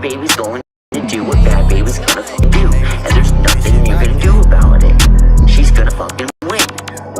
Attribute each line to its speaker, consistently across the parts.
Speaker 1: baby's going to do what bad baby's gonna do, and there's nothing you're gonna do about it. She's gonna fucking win.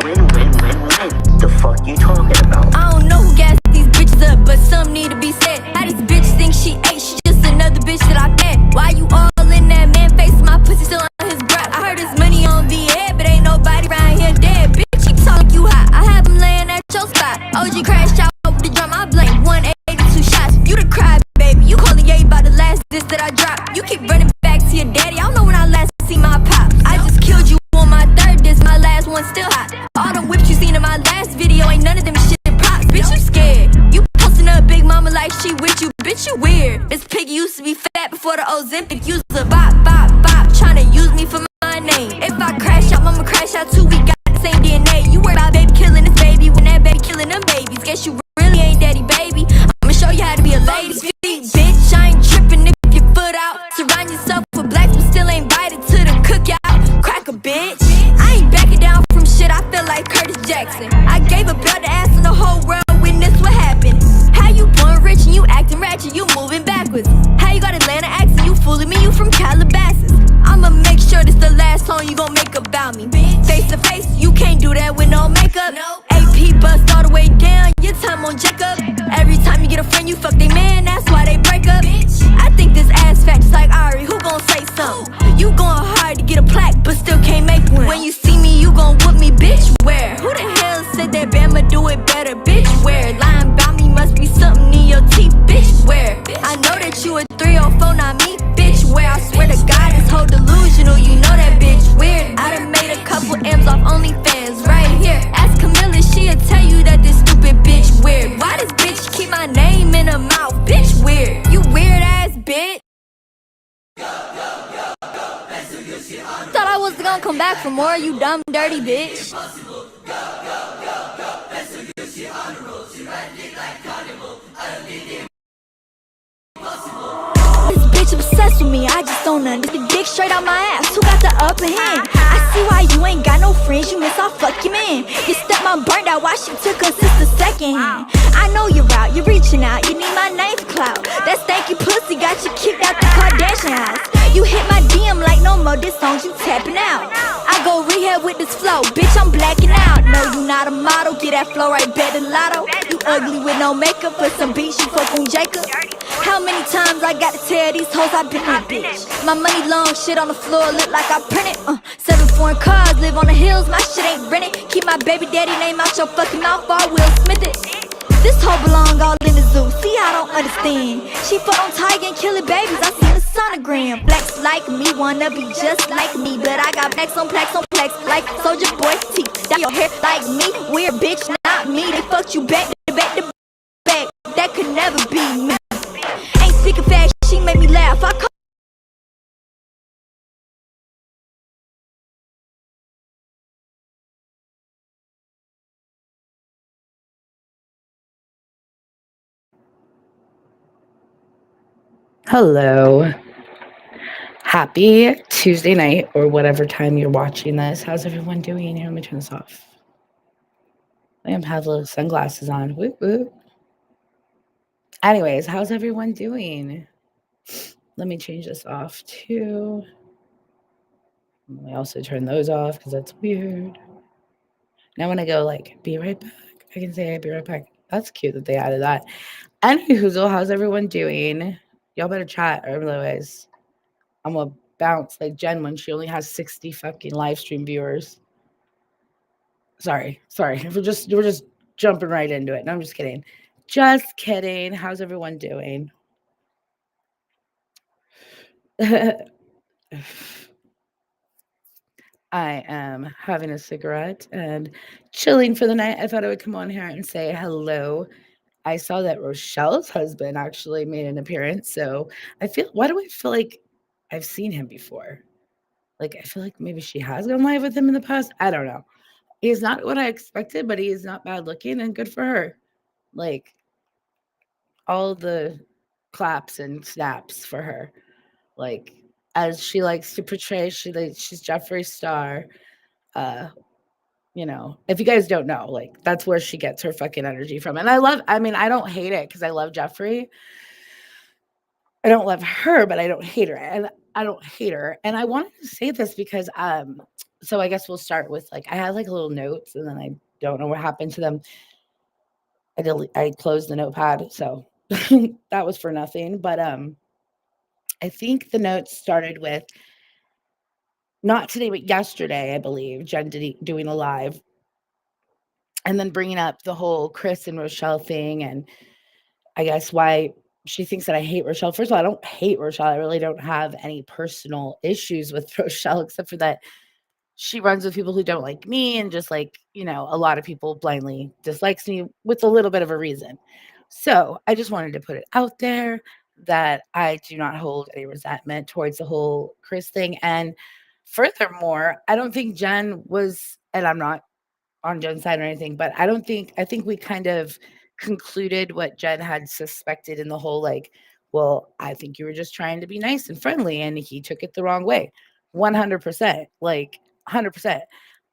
Speaker 1: Win, win, win, win. The fuck you talking about?
Speaker 2: I don't know who gassed these bitches up, but some need to be said. How this bitch think she ate? She just another bitch that I fed. Why you all in that man face? My pussy still on his breath. I heard his money on VA, but ain't nobody around here dead. Bitch, you talk you hot. I have him laying at your spot. OG crashed out with the drum. I blame 182 shots. You the cry, baby. You calling Ye about the last diss that I dropped. You keep running back to your daddy. I don't know when I last see my pop. I just killed you on my third diss. My last one still hot. All them whips you seen in my last video ain't none of them shit props. Bitch, you scared. You posting up big mama like she with you. Bitch, you weird. This piggy used to be fat before the Ozempic. Use a bop, bop, bop. Tryna use me for my name. If I crash out, mama crash out too. We got the same DNA. You worry about baby killing this baby when that baby killing them babies. Guess you really ain't daddy, baby. I'ma show you how to be a lady. Bitch, I ain't tripping if your foot out. Surround yourself with blacks, but still ain't invited to the cookout. Crack a bitch. I ain't backing down from shit. I feel like Curtis Jackson. I gave a belt to ass and the whole world witnessed what happened. How you born rich and you acting ratchet? You moving backwards. How you got Atlanta accent? You fooling me? You from Calabasas. I'ma make sure this the last song you gon' make about me. Face to face, you can't do that with no makeup. AP bust all the way down, your time on Jacob. Every time you get a friend, you fuck they man, that's why they break up. I think this ass fat just like Ari, who gon' say something? You going hard to get a plaque, but still can't make one. When you see me, you gon' whoop me, bitch, where? Who the hell said that Bama do it better, bitch, where? Lying about me must be something in your teeth, bitch, where? I know that you a 304, not me, bitch, where? I swear to God, this whole delusional, you know that bitch weird. I done made a couple M's off OnlyFans right here. Ask Camilla, she'll tell you that this stupid bitch weird. Why this bitch keep my name in her mouth, bitch weird? You weird ass bitch. Thought I was gonna come back for more, you dumb dirty bitch. This bitch obsessed with me, I just don't understand. Dick straight out my ass, who got the upper hand? I see why you ain't got no friends, you miss all fuck your man. Your stepmom burned out while she took her sister second hand. I know you're out, you're reaching out, you need my name for clout. That stanky pussy got you kicked out the Kardashian house. You hit my DM like no more diss songs, you tapping out. I go rehab with this flow, bitch, I'm blacking out. No, you not a model, get that flow right, bet the lotto. You ugly with no makeup, for some beats, you fuck on Jacob. How many times I got to tell these hoes I been that bitch? My money long, shit on the floor, look like I printed. 7 foreign cars, live on the hills, my shit ain't rented. Keep my baby daddy name out your fucking mouth, or I will Smith it. This hoe belong all in the zoo, see I don't understand. She fuck on Tiger and killing babies, I seen the sonogram. Blacks like me, wanna be just like me, but I got plaques on plaques on plaques, like Soldier Boy teeth. Dye your hair like me, weird bitch, not me. They fucked you back to back to back, that could never be me. Ain't speaking fast, she made me laugh, I call
Speaker 3: Hello. Happy Tuesday night or whatever time you're watching this. How's everyone doing? Here, let me turn this off. I have little sunglasses on. Whoop, whoop. Anyways, how's everyone doing? Let me change this off too. I also turn those off because that's weird. Now when I go like, be right back, I can say I'll be right back. That's cute that they added that. Anywho, how's everyone doing? Y'all better chat, or otherwise I'm gonna bounce like Jen when she only has 60 fucking live stream viewers. Sorry. We're just jumping right into it. No, I'm just kidding. Just kidding. How's everyone doing? I am having a cigarette and chilling for the night. I thought I would come on here and say hello. I saw that Rochelle's husband actually made an appearance. So why do I feel like I've seen him before? Like, I feel like maybe she has gone live with him in the past. I don't know. He's not what I expected, but he is not bad looking and good for her. Like, all the claps and snaps for her. Like, as she likes to portray, she's Jeffree Star. If you guys don't know, like, that's where she gets her fucking energy from. And I don't hate it because I love Jeffree. I don't love her, but I don't hate her, and I don't hate her. And I wanted to say this because, so I guess we'll start with like I had like little notes, and then I don't know what happened to them. I closed the notepad, so that was for nothing. But I think the notes started with not today, but yesterday, I believe. Jen doing a live, and then bringing up the whole Chris and Rochelle thing, and I guess why she thinks that I hate Rochelle. First of all, I don't hate Rochelle. I really don't have any personal issues with Rochelle, except for that she runs with people who don't like me, and just like, a lot of people blindly dislikes me with a little bit of a reason. So I just wanted to put it out there that I do not hold any resentment towards the whole Chris thing. And furthermore, I don't think Jen was, and I'm not on Jen's side or anything, but I think we kind of concluded what Jen had suspected in the whole like, well, I think you were just trying to be nice and friendly and he took it the wrong way. 100%. Like 100%.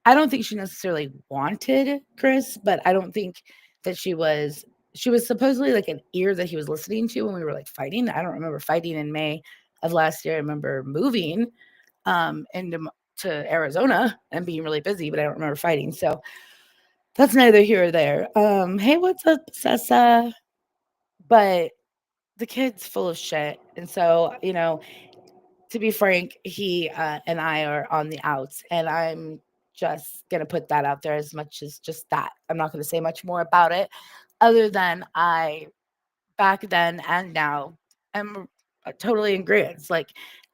Speaker 3: I don't think she necessarily wanted Chris, but I don't think that she was supposedly like an ear that he was listening to when we were like fighting. I don't remember fighting in May of last year. I remember moving into to Arizona and being really busy, but I don't remember fighting. So that's neither here or there. Hey, what's up, Sessa? But the kid's full of shit. And so, to be frank, he and I are on the outs. And I'm just going to put that out there as much as just that. I'm not going to say much more about it other than back then and now am totally in agreeance. Like,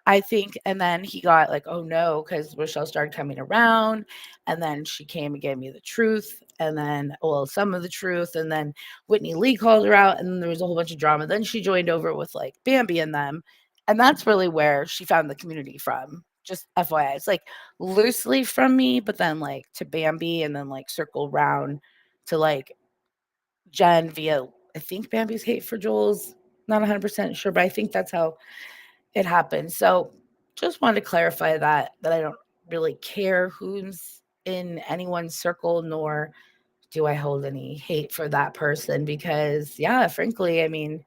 Speaker 3: I think, and then he got like, oh no, because Rochelle started coming around, and then she came and gave me the truth, and then, well, some of the truth, and then Whitney Lee called her out, and then there was a whole bunch of drama. Then she joined over with like Bambi and them, and that's really where she found the community from. Just FYI, it's like loosely from me, but then like to Bambi, and then like circle round to like Jen via, I think, Bambi's hate for Joel's, not 100% sure, but I think that's how it happened. So just wanted to clarify that I don't really care who's in anyone's circle, nor do I hold any hate for that person because, yeah, frankly, I mean,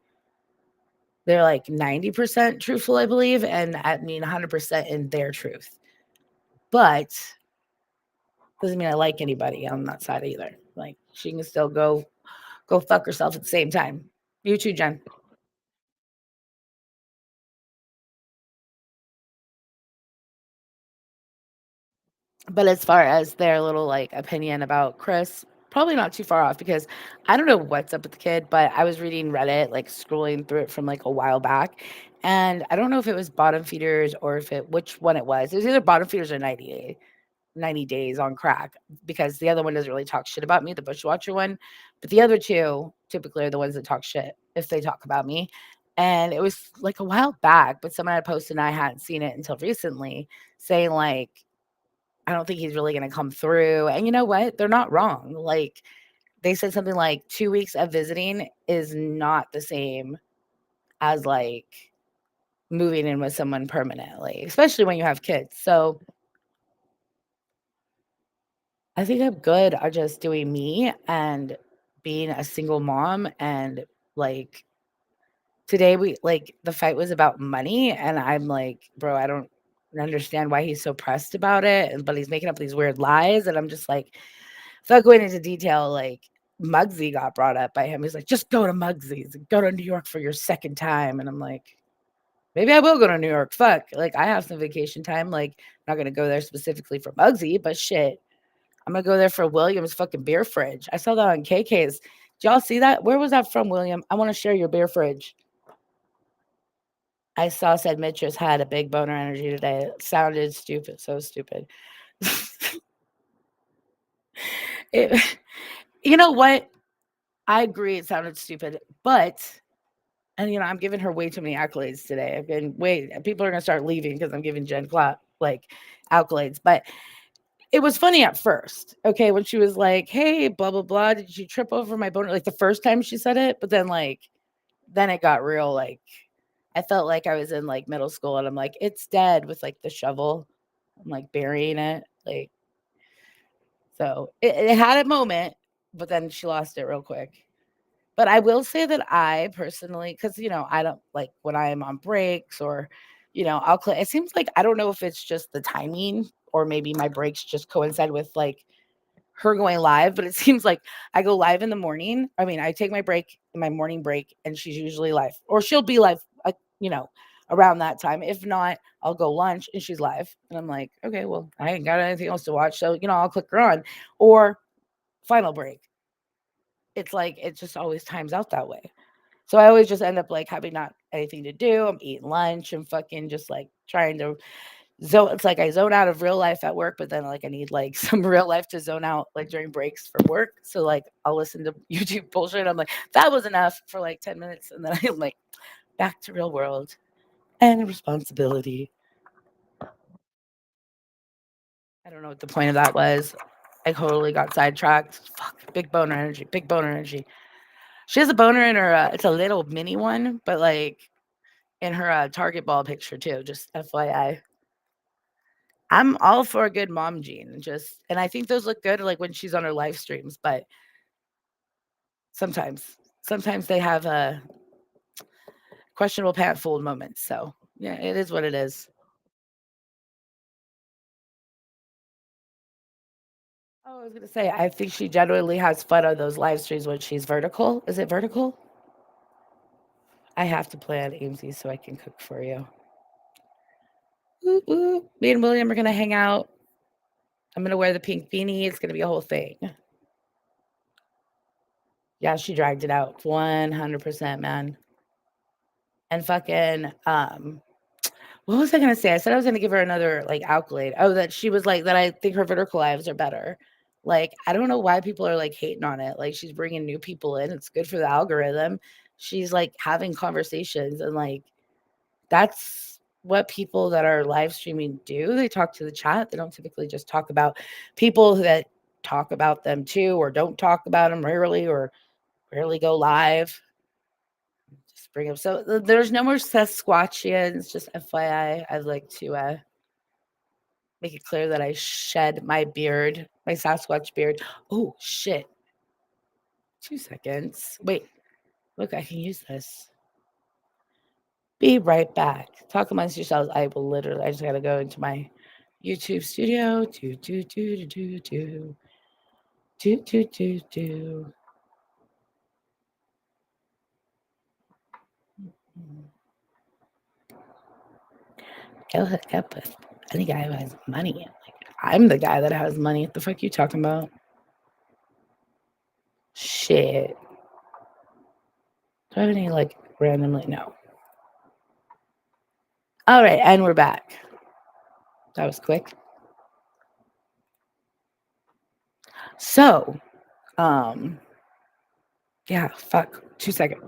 Speaker 3: they're like 90% truthful, I believe, and I mean 100% in their truth. But doesn't mean I like anybody on that side either. Like she can still go fuck herself at the same time. You too, Jen. But as far as their little, like, opinion about Chris, probably not too far off because I don't know what's up with the kid, but I was reading Reddit, like, scrolling through it from, like, a while back, and I don't know if it was Bottom Feeders or if it which one it was. It was either Bottom Feeders or 90 Days on Crack because the other one doesn't really talk shit about me, the Bushwatcher one, but the other 2 typically are the ones that talk shit if they talk about me, and it was, like, a while back, but someone had posted and I hadn't seen it until recently saying, like, I don't think he's really gonna come through, and you know what? They're not wrong, like, they said something like 2 weeks of visiting is not the same as, like, moving in with someone permanently, especially when you have kids, so I think I'm good at just doing me and being a single mom, and, like, today the fight was about money, and I'm like, "Bro, I don't understand why he's so pressed about it," but he's making up these weird lies, and I'm just like, without going into detail, like, Muggsy got brought up by him. He's like, "Just go to Muggsy's. Go to New York for your second time." And I'm like, "Maybe I will go to New York. Fuck. Like, I have some vacation time. Like, I'm not gonna go there specifically for Muggsy, but shit, I'm gonna go there for William's fucking beer fridge." I saw that on KK's. Did y'all see that? Where was that from, William? I wanna share your beer fridge. I saw said Mitch's had a big boner energy today. It sounded stupid, so stupid. It you know what? I agree it sounded stupid, but and, I'm giving her way too many accolades today. I've been wait, people are gonna start leaving because I'm giving Jen like, accolades, but it was funny at first, okay, when she was like, "Hey, blah, blah, blah, did you trip over my boner?" Like, the first time she said it, but then, like, then it got real, like, I felt like I was in, like, middle school, and I'm like, "It's dead," with, like, the shovel. I'm, like, burying it, like, so it had a moment, but then she lost it real quick. But I will say that I personally, because I don't like when I am on breaks or, I'll click. It seems like I don't know if it's just the timing or maybe my breaks just coincide with like her going live, but it seems like I go live in the morning. I mean, I take my break, my morning break, and she's usually live, or she'll be live, you know, around that time. If not, I'll go lunch and she's live, and I'm like, okay, well, I ain't got anything else to watch, so I'll click her on, or final break. It's like it just always times out that way. So I always just end up like having not anything to do. I'm eating lunch and fucking just like trying to zone. It's like I zone out of real life at work, but then like I need like some real life to zone out like during breaks from work. So like I'll listen to YouTube bullshit. I'm like, that was enough for like 10 minutes. And then I'm like back to real world and responsibility. I don't know what the point of that was. I totally got sidetracked. Fuck, big boner energy, big boner energy. She has a boner in her, it's a little mini one, but like in her Target ball picture too, just FYI. I'm all for a good mom gene, and I think those look good like when she's on her live streams, but sometimes they have questionable pant fold moments. So yeah, it is what it is. Oh, I was gonna say, I think she genuinely has fun on those live streams when she's vertical. Is it vertical? I have to plan AMC so I can cook for you. Ooh, ooh. Me and William are gonna hang out. I'm gonna wear the pink beanie. It's gonna be a whole thing. Yeah, she dragged it out 100%, man. And fucking, what was I gonna say? I said I was gonna give her another like accolade. Oh, that she was like that. I think her vertical lives are better. Like, I don't know why people are like hating on it. Like, she's bringing new people in. It's good for the algorithm. She's like having conversations, and like that's what people that are live streaming do. They talk to the chat. They don't typically just talk about people that talk about them too, or don't talk about them rarely, or rarely go live. Just bring them. So there's no more Sasquatchians. Just FYI, I'd like to make it clear that I shed my beard, my Sasquatch beard. Oh shit! 2 seconds. Wait, look, I can use this. Be right back. Talk amongst yourselves. I will literally. I just gotta go into my YouTube studio. Do. Go hook up with any guy who has money. Like, I'm the guy that has money. What the fuck you talking about? Shit. Do I have any like randomly? No. All right, and we're back. That was quick. So, yeah, fuck. 2 seconds.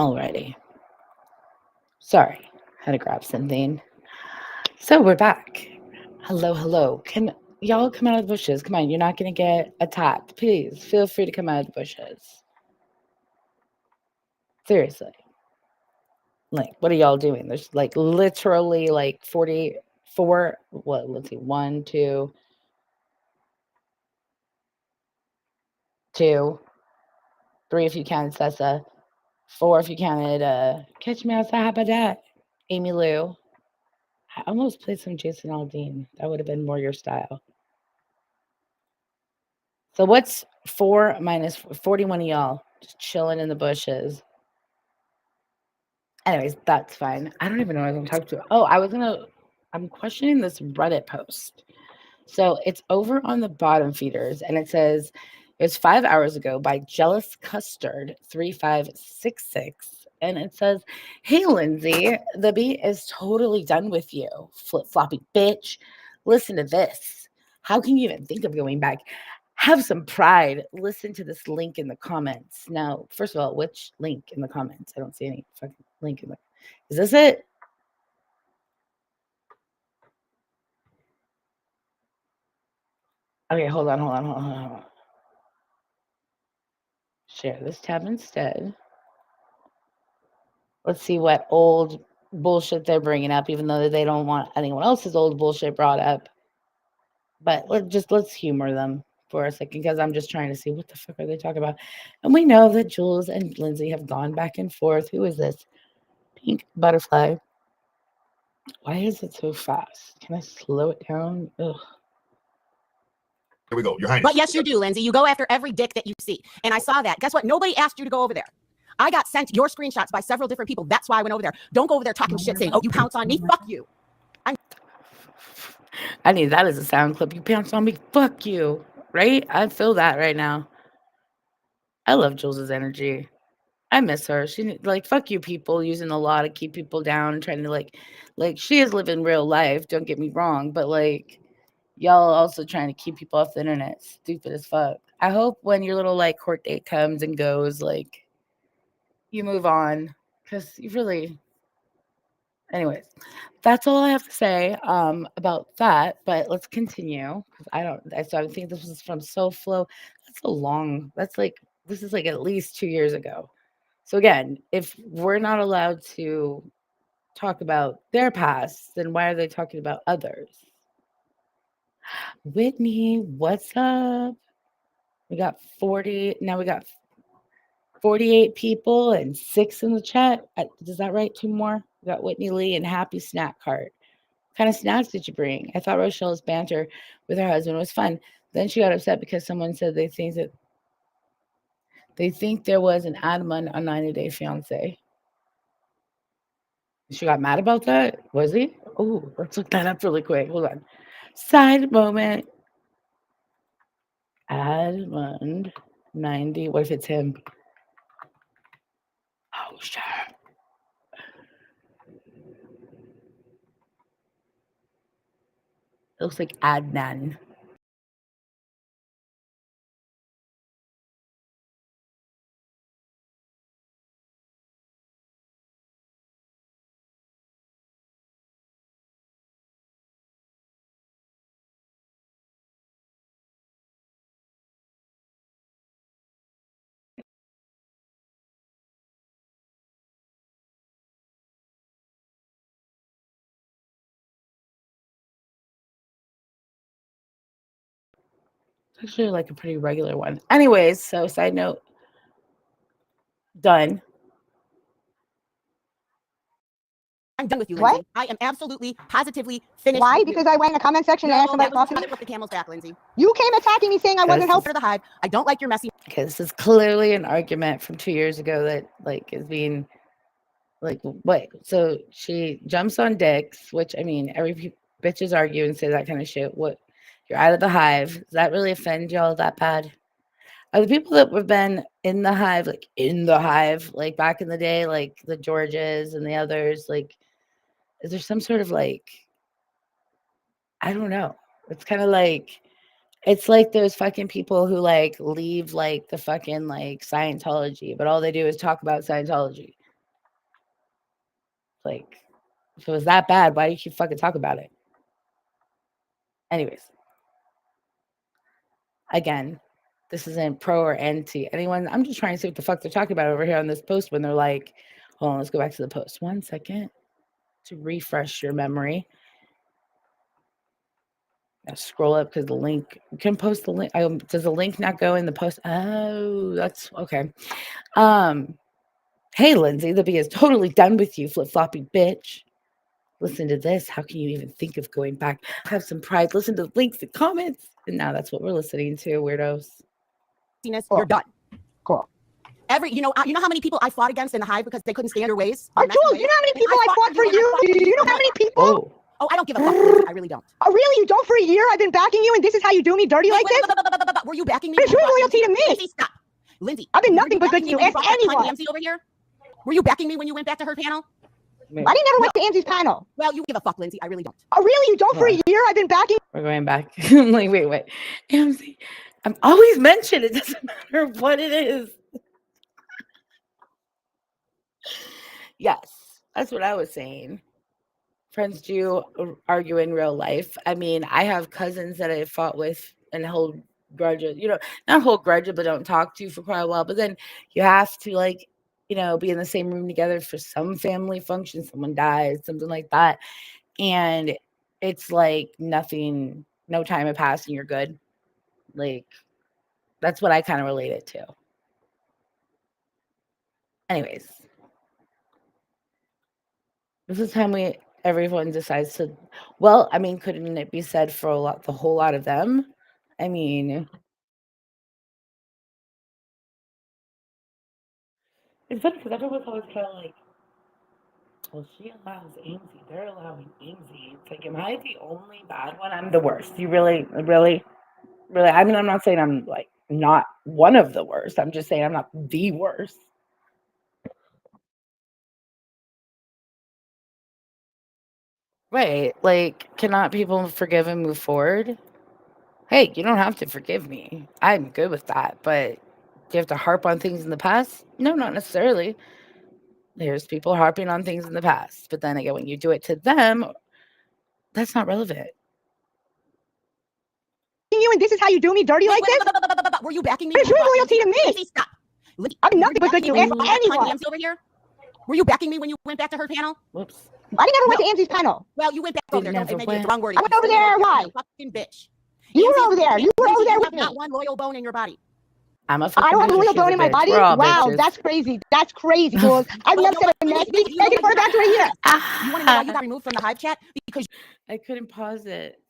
Speaker 3: Alrighty. Sorry, had to grab something. So we're back. Hello, hello. Can y'all come out of the bushes? Come on, you're not gonna get attacked. Please feel free to come out of the bushes. Seriously. Like, what are y'all doing? There's like literally like 44. What? Let's see. One, two, two, three if you counted Sessa, four if you counted Catch Me Outside. How about that? Amy Lou. I almost played some Jason Aldean. That would have been more your style. So what's 4 minus 41 of y'all? Just chilling in the bushes. Anyways, that's fine. I don't even know what I'm talking to. Oh, I'm questioning this Reddit post. So it's over on the bottom feeders and it says it was 5 hours ago by Jealous Custard 3566. And it says, "Hey Lindsay, the beat is totally done with you. Flip floppy bitch. Listen to this. How can you even think of going back? Have some pride. Listen to this link in the comments." Now, first of all, which link in the comments? I don't see any fucking link in the. Is this it? Okay, hold on, hold on, hold on, hold on. Share this tab instead. Let's see what old bullshit they're bringing up, even though they don't want anyone else's old bullshit brought up. But let's humor them for a second because I'm just trying to see what the fuck are they talking about. And we know that Jules and Lindsay have gone back and forth. Who is this? Pink butterfly. Why is it so fast? Can I slow it down? Ugh.
Speaker 4: Here we go, Your Highness. But yes, you do, Lindsay. You go after every dick that you see. And I saw that. Guess what? Nobody asked you to go over there. I got sent your screenshots by several different people. That's why I went over there. Don't go over there talking shit saying, "Oh, you pounce on me." Fuck you.
Speaker 3: I need that as a sound clip. You pounce on me. Fuck you. Right? I feel that right now. I love Jules's energy. I miss her. She like fuck you people using the law to keep people down and trying to like she is living real life, don't get me wrong, but like y'all also trying to keep people off the internet. Stupid as fuck. I hope when your little like court date comes and goes, like you move on. Cause you really anyways, that's all I have to say about that. But let's continue. Cause I think this was from SoFlo. That's a long that's like this is like at least 2 years ago. So again, if we're not allowed to talk about their past, then why are they talking about others? Whitney, what's up? We got 40. Now we got 48 people and 6 in the chat. Is that right? 2 more? We got Whitney Lee and Happy Snack Cart. What kind of snacks did you bring? I thought Rochelle's banter with her husband was fun. Then she got upset because someone said they think there was an Adamant on 90 Day Fiance. She got mad about that? Was he? Oh, let's look that up really quick. Hold on. Side moment. Admund 90. What if it's him? Oh, shit. It looks like Adnan. It's actually like a pretty regular one. Anyways, so side note, done.
Speaker 4: I'm done with you, Lindsay. What? I am absolutely, positively finished. Why? Because I went in the comment section and asked somebody to talk to me? With the camel's back, Lindsay. You came attacking me saying I wasn't helping the hive. I don't like your messy.
Speaker 3: Okay, this is clearly an argument from 2 years ago that like is being like what? So she jumps on dicks, which I mean, every bitches argue and say that kind of shit. What? You're out of the hive. Does that really offend y'all that bad? Are the people that have been in the hive, like back in the day, like the Georges and the others, like, is there some sort of like, I don't know. It's kind of like, it's like those fucking people who like leave like the fucking like Scientology, but all they do is talk about Scientology. Like, if it was that bad, why do you keep fucking talking about it? Anyways, again, this isn't pro or anti anyone. I'm just trying to see what the fuck they're talking about over here on this post when they're like, hold on, let's go back to the post. 1 second to refresh your memory. Now scroll up because the link, you can post the link. Does the link not go in the post? Oh, that's okay. Hey, Lindsay, the bee is totally done with you, flip-floppy bitch. Listen to this. How can you even think of going back? Have some pride. Listen to the links and comments. And now that's what we're listening to, weirdos.
Speaker 4: You're done. Cool. You know how many people I fought against in the hive because they couldn't stand your ways?
Speaker 5: Jules, you know how many people I fought for you? Do you know how many people?
Speaker 4: Oh, I don't give a fuck, Lindsay. I really don't.
Speaker 5: Oh, really? You don't? For a year, I've been backing you, and this is how you do me dirty like this?
Speaker 4: Were you backing me?
Speaker 5: It's your loyalty to me.
Speaker 4: Lindsay, stop. Lindsay,
Speaker 5: I've been nothing but good to you. Ask anyone.
Speaker 4: Nancy over here? Were you backing me when you went back to her panel?
Speaker 5: I didn't never went to Angie's panel.
Speaker 4: Well, you give a fuck, Lindsay. I really don't.
Speaker 5: Oh, really? You don't? For a year, I've been backing.
Speaker 3: We're going back. I'm like, wait. I'm always mentioned. It doesn't matter what it is. Yes, that's what I was saying. Friends do argue in real life. I mean, I have cousins that I fought with and hold grudges, not hold grudges, but don't talk to for quite a while. But then you have to, like, be in the same room together for some family function, someone dies, something like that. And it's like nothing, no time had passed and you're good. Like, that's what I kind of relate it to. Anyways, this is time everyone decides to, well, I mean, couldn't it be said for the whole lot of them? I mean, it's funny because everyone's always kind of like, well, she allows Amesy. They're allowing Amesy. It's like, am I the only bad one? I'm the worst. You really? I mean, I'm not saying I'm like not one of the worst. I'm just saying I'm not the worst. Right. Like, cannot people forgive and move forward? Hey, you don't have to forgive me. I'm good with that. But do you have to harp on things in the past? No, not necessarily. There's people harping on things in the past. But then again, when you do it to them, that's not relevant.
Speaker 5: You, and this is how you do me dirty like this?
Speaker 4: Were you backing me?
Speaker 5: It's your loyalty to me.
Speaker 4: Lindsay, stop.
Speaker 5: I'm nothing but good to you. Ask anyone.
Speaker 4: Nancy over here? Were you backing me when you went back to her panel?
Speaker 3: Whoops.
Speaker 5: I never went to Angie's panel.
Speaker 4: Well, you went back over there. Don't maybe it's the wrong word.
Speaker 5: I went over there. Why?
Speaker 4: Fucking bitch.
Speaker 5: You were over there. You were over there with me.
Speaker 4: Not one loyal bone in your body.
Speaker 3: I don't
Speaker 5: have a loyal bone in my body. Wow, bitches. That's crazy. That's crazy, Jules. I've never said a nasty thing. Take it for back to a year.
Speaker 4: You want to know why you got removed from the hive chat? Because
Speaker 3: I couldn't pause it.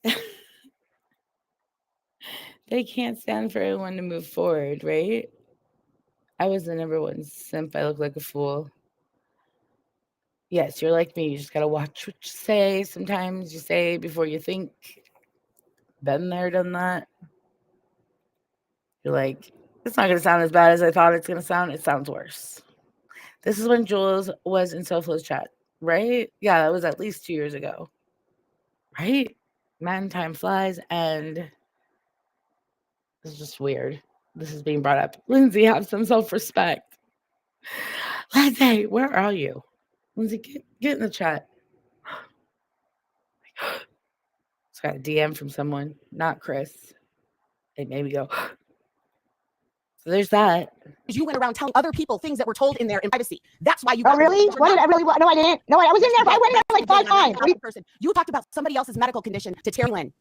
Speaker 3: They can't stand for everyone to move forward, right? I was the number one simp. I look like a fool. Yes, you're like me. You just gotta watch what you say. Sometimes you say before you think. Been there, done that. You're like, it's not gonna sound as bad as I thought it's gonna sound. It sounds worse. This is when Jules was in Soflo's chat, right? Yeah, that was at least 2 years ago. Right? Man, time flies, and it's just weird. This is being brought up. Lindsay, have some self-respect. Lindsay, where are you? Lindsay, get in the chat. It's got a DM from someone, not Chris. It made me go. So there's that.
Speaker 4: You went around telling other people things that were told in there in privacy. That's why you.
Speaker 5: Oh, really? What did I really? No, I didn't. No, I was in there. I went in there like 5 times.
Speaker 4: You talked about somebody else's medical condition to Terry Lynn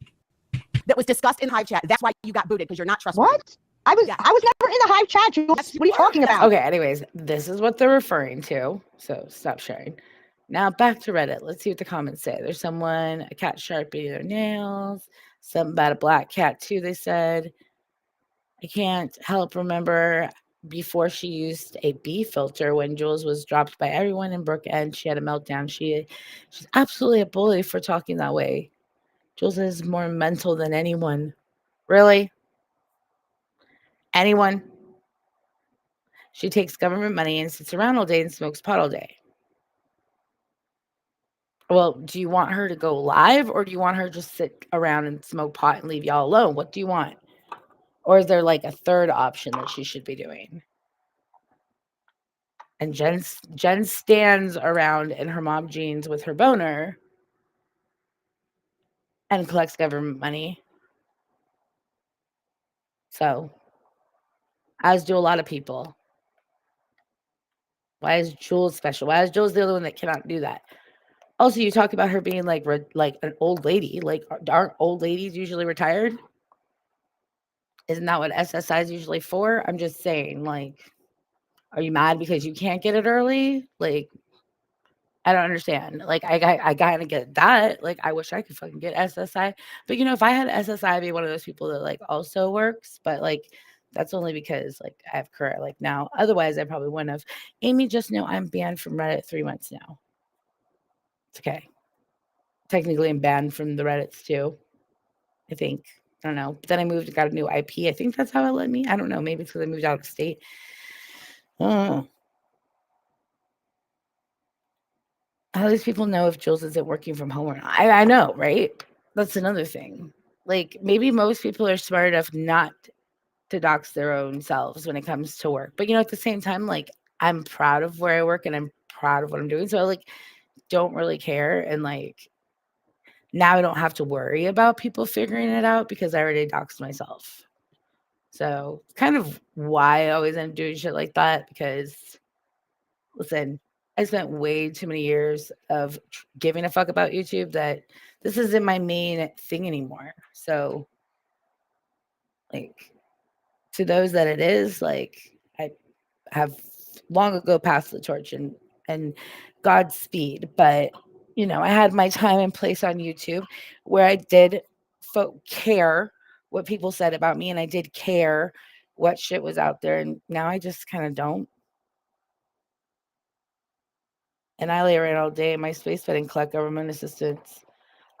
Speaker 4: that was discussed in hive chat. That's why you got booted, because you're not trustworthy.
Speaker 5: What? I was never in the hive chat, Jules. What are you talking about?
Speaker 3: Okay, anyways, this is what they're referring to. So stop sharing. Now back to Reddit. Let's see what the comments say. There's someone, a cat sharpening their nails. Something about a black cat too, they said. I can't help remember before she used a bee filter when Jules was dropped by everyone in Brookend. She had a meltdown. She's absolutely a bully for talking that way. Jules is more mental than anyone. Really? Anyone? She takes government money and sits around all day and smokes pot all day. Well, do you want her to go live, or do you want her to just sit around and smoke pot and leave y'all alone? What do you want? Or is there like a third option that she should be doing? And Jen stands around in her mom jeans with her boner and collects government money. So, as do a lot of people. Why is Jules special? Why is Jules the only one that cannot do that? Also, you talk about her being like an old lady. Like, aren't old ladies usually retired? Isn't that what SSI is usually for? I'm just saying, like, are you mad because you can't get it early? Like, I don't understand. Like, I kind of get that. Like, I wish I could fucking get SSI. But, if I had SSI, I'd be one of those people that, like, also works. But, like, that's only because, like, I have career, like, now. Otherwise, I probably wouldn't have. Amy, just know I'm banned from Reddit 3 months now. It's okay. Technically, I'm banned from the Reddits, too. I think. I don't know. But then I moved and got a new IP. I think that's how it let me. I don't know. Maybe it's because I moved out of state. How do these people know if Jules isn't working from home or not? I know, right? That's another thing. Like, maybe most people are smart enough not to dox their own selves when it comes to work. But, at the same time, like, I'm proud of where I work and I'm proud of what I'm doing. So I, like, don't really care. And, like, now I don't have to worry about people figuring it out because I already doxed myself. So, kind of why I always end up doing shit like that, because, listen, I spent way too many years of giving a fuck about YouTube that this isn't my main thing anymore. So, like, to those that it is, like, I have long ago passed the torch and Godspeed. But, I had my time and place on YouTube where I did care what people said about me, and I did care what shit was out there, and now I just kind of don't. And I lay around all day in my space bed and collect government assistance.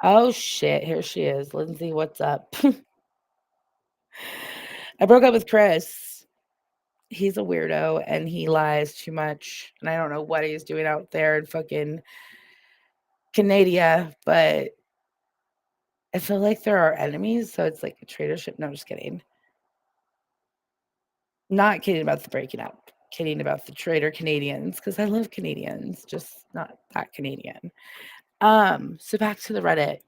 Speaker 3: Oh shit, here she is. Lindsay, what's up? I broke up with Chris. He's a weirdo and he lies too much. And I don't know what he's doing out there in fucking Canada, but I feel like there are enemies, so it's like a traitorship. No, I'm just kidding. Not kidding about the breaking up. Kidding about the traitor Canadians, because I love Canadians, just not that Canadian. So back to the Reddit.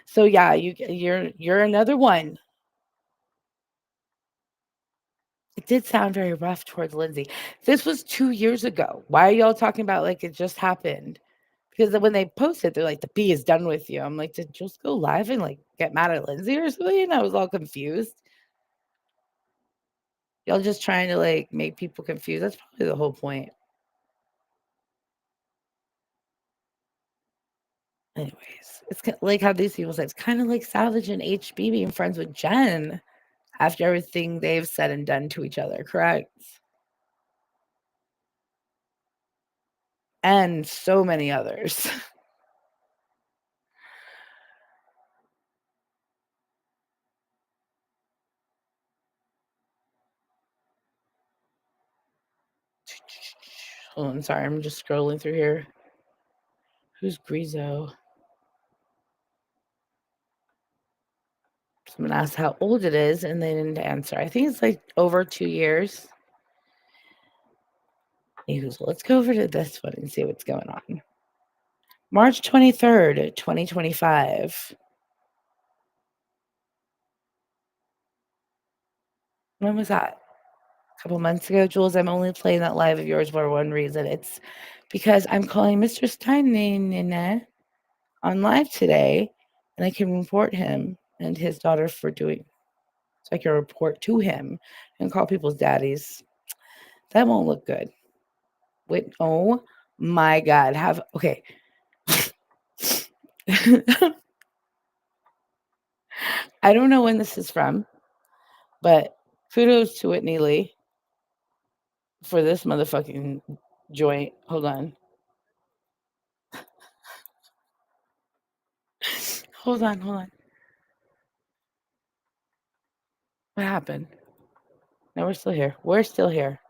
Speaker 3: So yeah, you're another one. It did sound very rough towards Lindsay. This was 2 years ago. Why are y'all talking about like it just happened? Because when they posted, they're like, the bee is done with you. I'm like, did Jules go live and like get mad at Lindsay or something? I was all confused. Y'all just trying to like make people confused. That's probably the whole point. Anyways, it's like how these people say it's kind of like Savage and HB being friends with Jen after everything they've said and done to each other, correct? And so many others. Oh, I'm sorry. I'm just scrolling through here. Who's Grizo? Someone asked how old it is, and they didn't answer. I think it's like over 2 years. Let's go over to this one and see what's going on. March 23rd, 2025. When was that? A couple months ago, Jules. I'm only playing that live of yours for one reason. It's because I'm calling Mr. Stein on live today, and I can report him and his daughter for doing. So I can report to him and call people's daddies. That won't look good. Wait, oh my God. Okay. I don't know when this is from, but kudos to Whitney Lee for this motherfucking joint. Hold on. Hold on. What happened? No, we're still here. We're still here.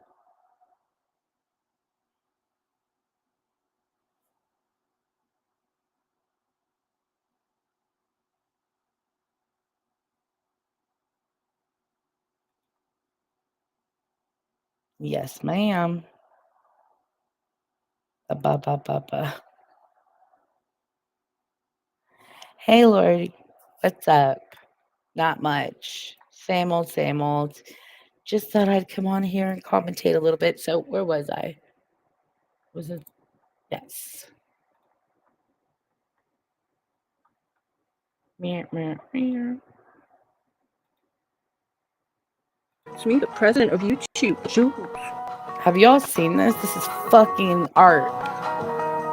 Speaker 3: Yes, ma'am. Ba, ba, ba, ba. Hey, Lord. What's up? Not much. Same old, same old. Just thought I'd come on here and commentate a little bit. So, where was I? Was it? Yes. Meow, meow, meow.
Speaker 6: It's me, the president of YouTube. Jules.
Speaker 3: Have y'all seen this? This is fucking art.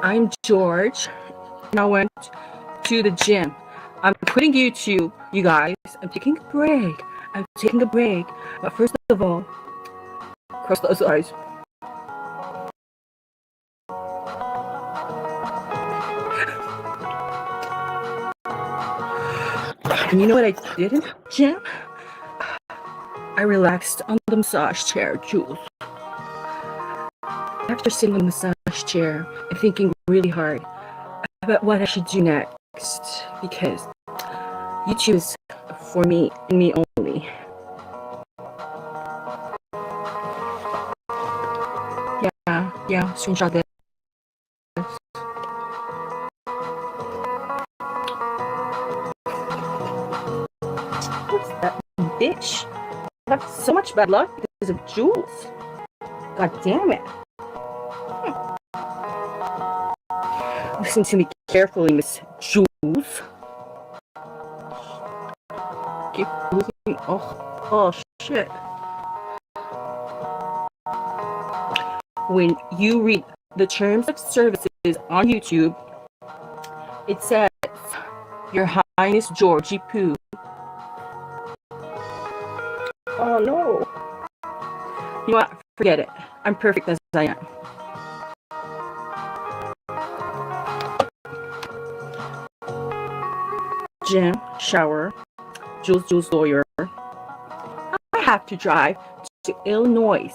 Speaker 6: I'm George, and I went to the gym. I'm quitting YouTube, you guys. I'm taking a break. But first of all, cross those eyes. And you know what I did in the gym? I relaxed on the massage chair, Jules. After sitting on the massage chair and thinking really hard about what I should do next, because YouTube is for me and me only. Yeah, screenshot this. What's that bitch? I have so much bad luck because of Jules. God damn it. Listen to me carefully, Miss Jules. Keep losing. Oh shit. When you read the terms of services on YouTube, it says, Your Highness Georgie Poo. Oh no. You know what? Forget it. I'm perfect as I am. Gym, shower, Jules lawyer. I have to drive to Illinois,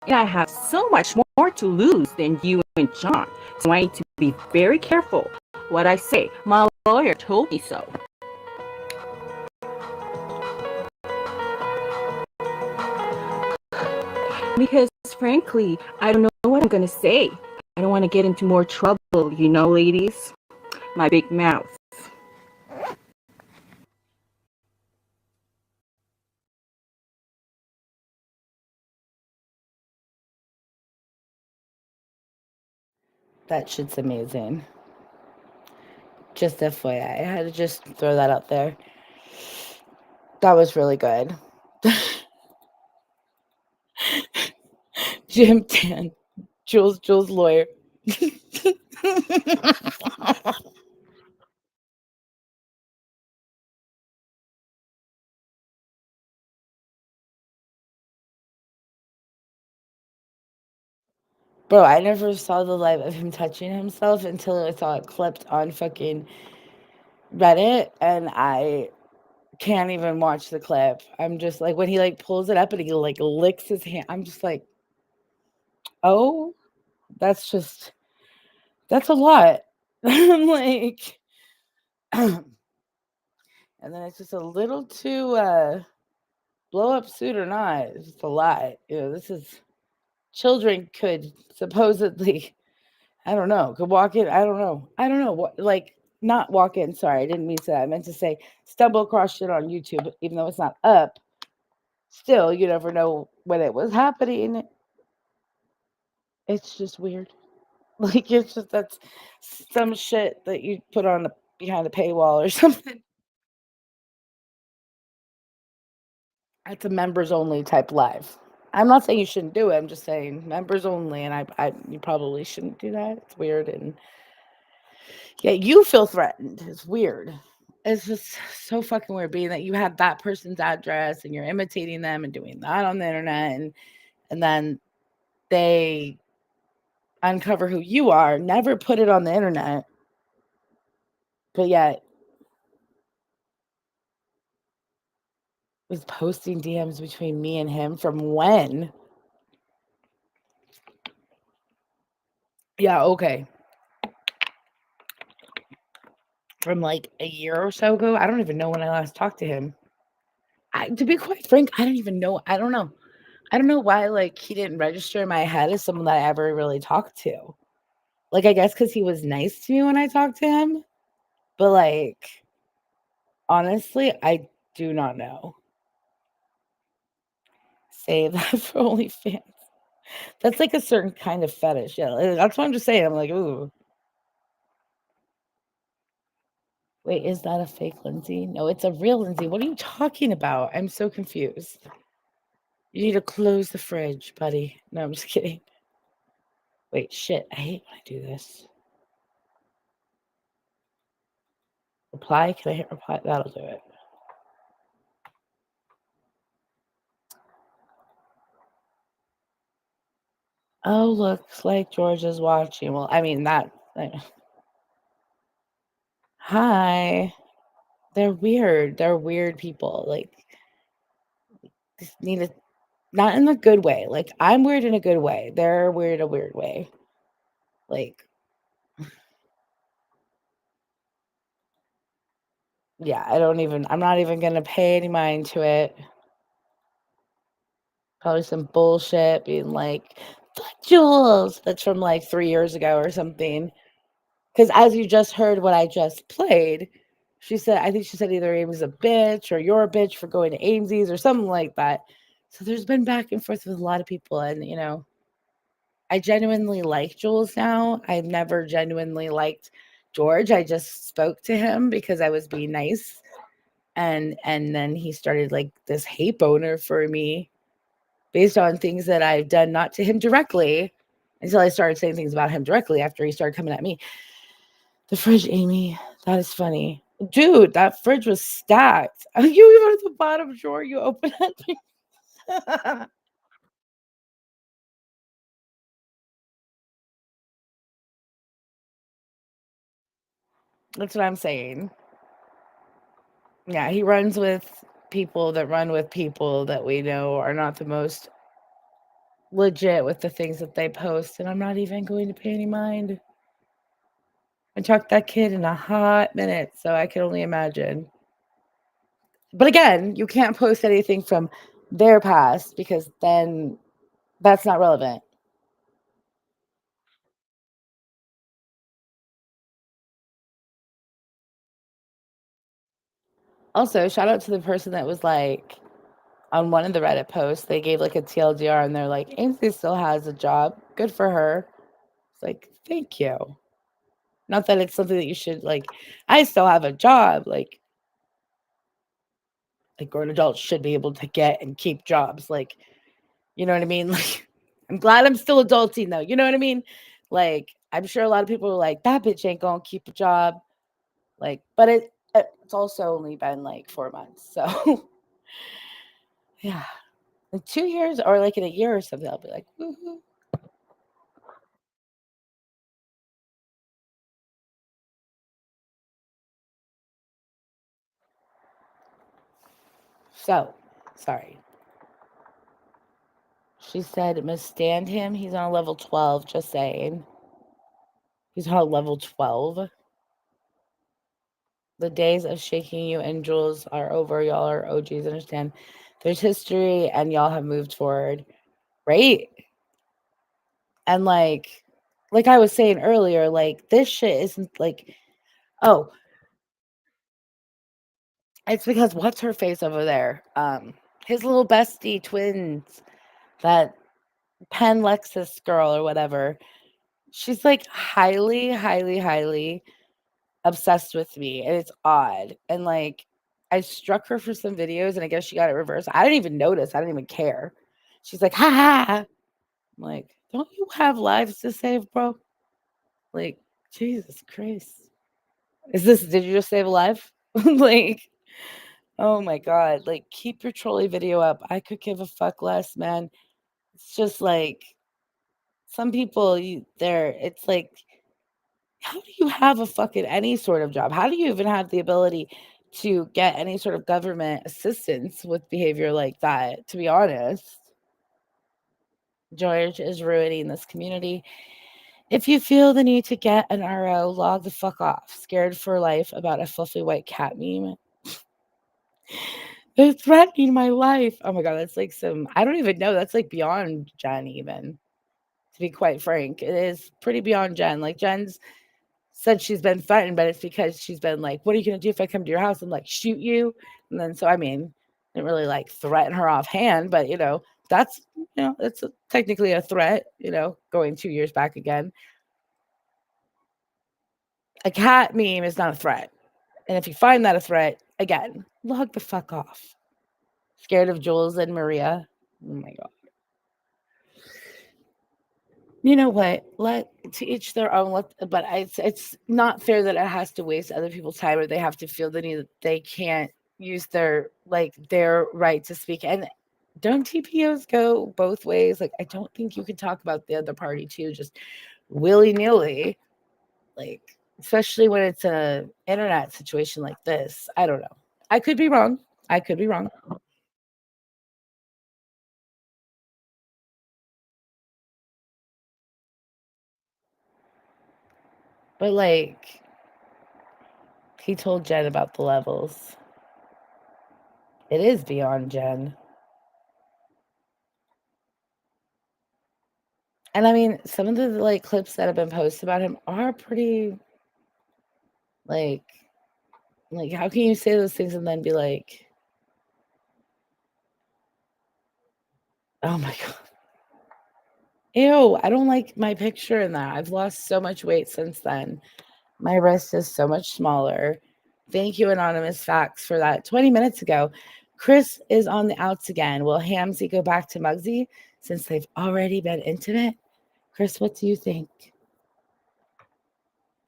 Speaker 6: and I have so much more to lose than you and John. So I need to be very careful what I say. My lawyer told me so. Because frankly, I don't know what I'm gonna say. I don't want to get into more trouble, you know, ladies. My big mouth.
Speaker 3: That shit's amazing. Just FYI, I had to just throw that out there. That was really good. Jim Tan, Jules lawyer. Bro, I never saw the live of him touching himself until I saw it clipped on fucking Reddit, and I can't even watch the clip. I'm just like, when he like pulls it up and he like licks his hand, I'm just like, oh, that's a lot. I'm like, and then it's just a little too blow up suit or not. It's just a lot. You know, this is children could supposedly, I don't know, could walk in. I don't know what, like, not walk in. Sorry, I didn't mean to say that. I meant to say stumble across shit on YouTube, even though it's not up. Still, you never know when it was happening. It's just weird. Like, it's just, that's some shit that you put on behind a paywall or something. It's a members only type live. I'm not saying you shouldn't do it. I'm just saying members only, and you probably shouldn't do that. It's weird, and yeah, you feel threatened. It's weird. It's just so fucking weird being that you have that person's address and you're imitating them and doing that on the internet, and then they uncover who you are, never put it on the internet, but yet was posting DMs between me and him from when? Yeah, okay. From like a year or so ago. I don't even know when I last talked to him. To be quite frank, I don't even know. I don't know. I don't know why, like, he didn't register in my head as someone that I ever really talked to. Like, I guess because he was nice to me when I talked to him, but, like, honestly, I do not know. Save that for OnlyFans. That's like a certain kind of fetish. Yeah, that's what I'm just saying. I'm like, ooh. Wait, is that a fake Lindsay? No, it's a real Lindsay. What are you talking about? I'm so confused. You need to close the fridge, buddy. No, I'm just kidding. Wait, shit. I hate when I do this. Reply? Can I hit reply? That'll do it. Oh, looks like George is watching. Well, I mean, that. Hi. They're weird. They're weird people. Like, just need to, not in a good way. Like, I'm weird in a good way. They're weird a weird way. Like, yeah, I'm not even going to pay any mind to it. Probably some bullshit being like, fuck Jules. That's from like 3 years ago or something. Because as you just heard what I just played, I think she said either Amy's a bitch or you're a bitch for going to Ames's or something like that. So there's been back and forth with a lot of people. And, I genuinely like Jules now. I've never genuinely liked George. I just spoke to him because I was being nice. And then he started like this hate boner for me based on things that I've done, not to him directly, until I started saying things about him directly after he started coming at me. The fridge, Amy, that is funny. Dude, that fridge was stacked. You even at the bottom drawer, you open it. That's what I'm saying. Yeah, he runs with people that run with people that we know are not the most legit with the things that they post, and I'm not even going to pay any mind. I talked that kid in a hot minute, so I can only imagine. But again, you can't post anything from their past because then that's not relevant. Also, shout out to the person that was like, on one of the Reddit posts, they gave like a TLDR and they're like, Ainsley still has a job. Good for her. It's like, thank you. Not that it's something that you should like, I still have a job. Like grown adults should be able to get and keep jobs. Like, you know what I mean? Like, I'm glad I'm still adulting though. You know what I mean? Like, I'm sure a lot of people are like, that bitch ain't gonna keep a job. Like, but it's also only been like 4 months. So yeah. In 2 years or like in a year or something, I'll be like, woohoo. So, sorry. She said, must stand him. He's on a level 12, just saying. He's on a level 12. The days of shaking you and Jules are over. Y'all are OGs, understand. There's history and y'all have moved forward. Right? And like I was saying earlier, like this shit isn't like, oh, it's because what's her face over there? His little bestie twins, that Penn Lexus girl or whatever. She's like highly, highly, highly obsessed with me, and it's odd. And like I struck her for some videos and I guess she got it reversed. I didn't even notice. I didn't even care. She's like, ha ha. I'm like, don't you have lives to save, bro? Like, Jesus Christ. Did you just save a life? Like, oh my God. Like, keep your trolley video up. I could give a fuck less, man. It's just like some people, it's like, how do you have a fucking any sort of job? How do you even have the ability to get any sort of government assistance with behavior like that, to be honest? George is ruining this community. If you feel the need to get an RO, log the fuck off. Scared for life about a fluffy white cat meme. They're threatening my life. Oh my god, that's like some I don't even know. That's like beyond Jen even. To be quite frank, it is pretty beyond Jen. Like Jen's said she's been threatened, but it's because she's been like, "What are you gonna do if I come to your house and like shoot you?" And then so I mean, didn't really like threaten her offhand, but that's technically a threat. Going 2 years back again. A cat meme is not a threat, and if you find that a threat, again, log the fuck off. Scared of Jules and Maria. Oh my god. You know what? Let to each their own. But it's not fair that it has to waste other people's time, or they have to feel the need that they can't use their right to speak. And don't TPOs go both ways? Like, I don't think you can talk about the other party too, just willy nilly. Like, especially when it's a internet situation like this. I don't know. I could be wrong. But like, he told Jen about the levels. It is beyond Jen. And I mean, some of the like clips that have been posted about him are pretty like how can you say those things and then be like, oh my god. Ew, I don't like my picture in that. I've lost so much weight since then. My wrist is so much smaller. Thank you, Anonymous Facts, for that. 20 minutes ago, Chris is on the outs again. Will Hamzy go back to Muggsy since they've already been intimate? Chris, what do you think?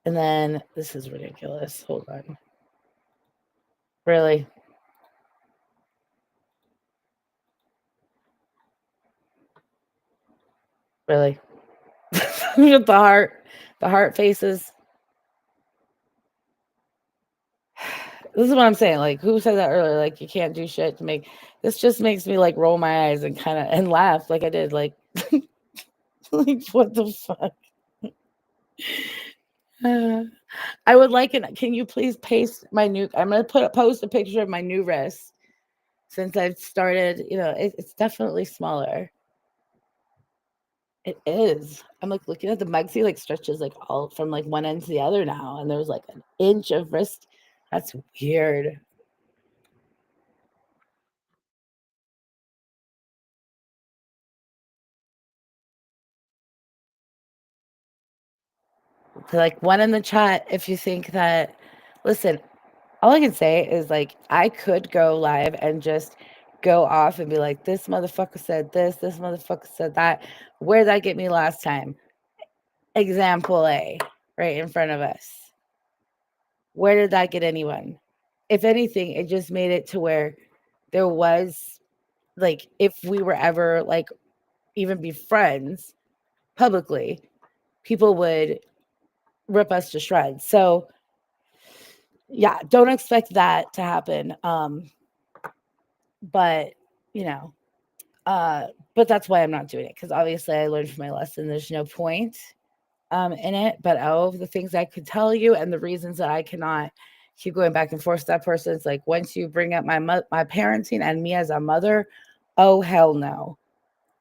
Speaker 3: And then, this is ridiculous. Hold on. Really? Really? With the heart faces. This is what I'm saying. Like, who said that earlier? Like, you can't do shit to make this. Just makes me like roll my eyes and kind of and laugh like I did. Like, like what the fuck? I would like it. Can you please paste my new? I'm gonna post a picture of my new wrist since I've started. It's definitely smaller. It is. I'm like looking at the Mugsy like stretches like all from like one end to the other now, and there's like an inch of wrist. That's weird. To like one in the chat if you think that. Listen, all I can say is like I could go live and just go off and be like, this motherfucker said this motherfucker said that. Where'd that get me last time? Example A, right in front of us. Where did that get anyone? If anything, it just made it to where there was like, if we were ever like even be friends publicly, people would rip us to shreds. So yeah, don't expect that to happen. But but that's why I'm not doing it, because obviously I learned from my lesson. There's no point in it. But the things I could tell you and the reasons that I cannot keep going back and forth with that person. It's like, once you bring up my parenting and me as a mother, oh hell no.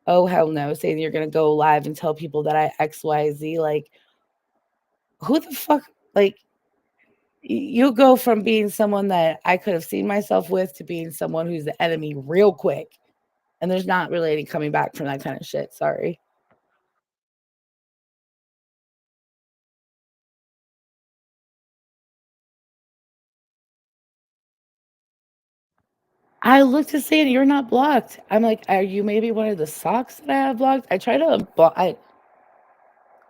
Speaker 3: Oh hell no. Saying you're gonna go live and tell people that I XYZ, like, who the fuck, like, you go from being someone that I could have seen myself with to being someone who's the enemy real quick. And there's not really any coming back from that kind of shit. Sorry. I looked to see it. You're not blocked. I'm like, are you maybe one of the socks that I have blocked? I try to unblock.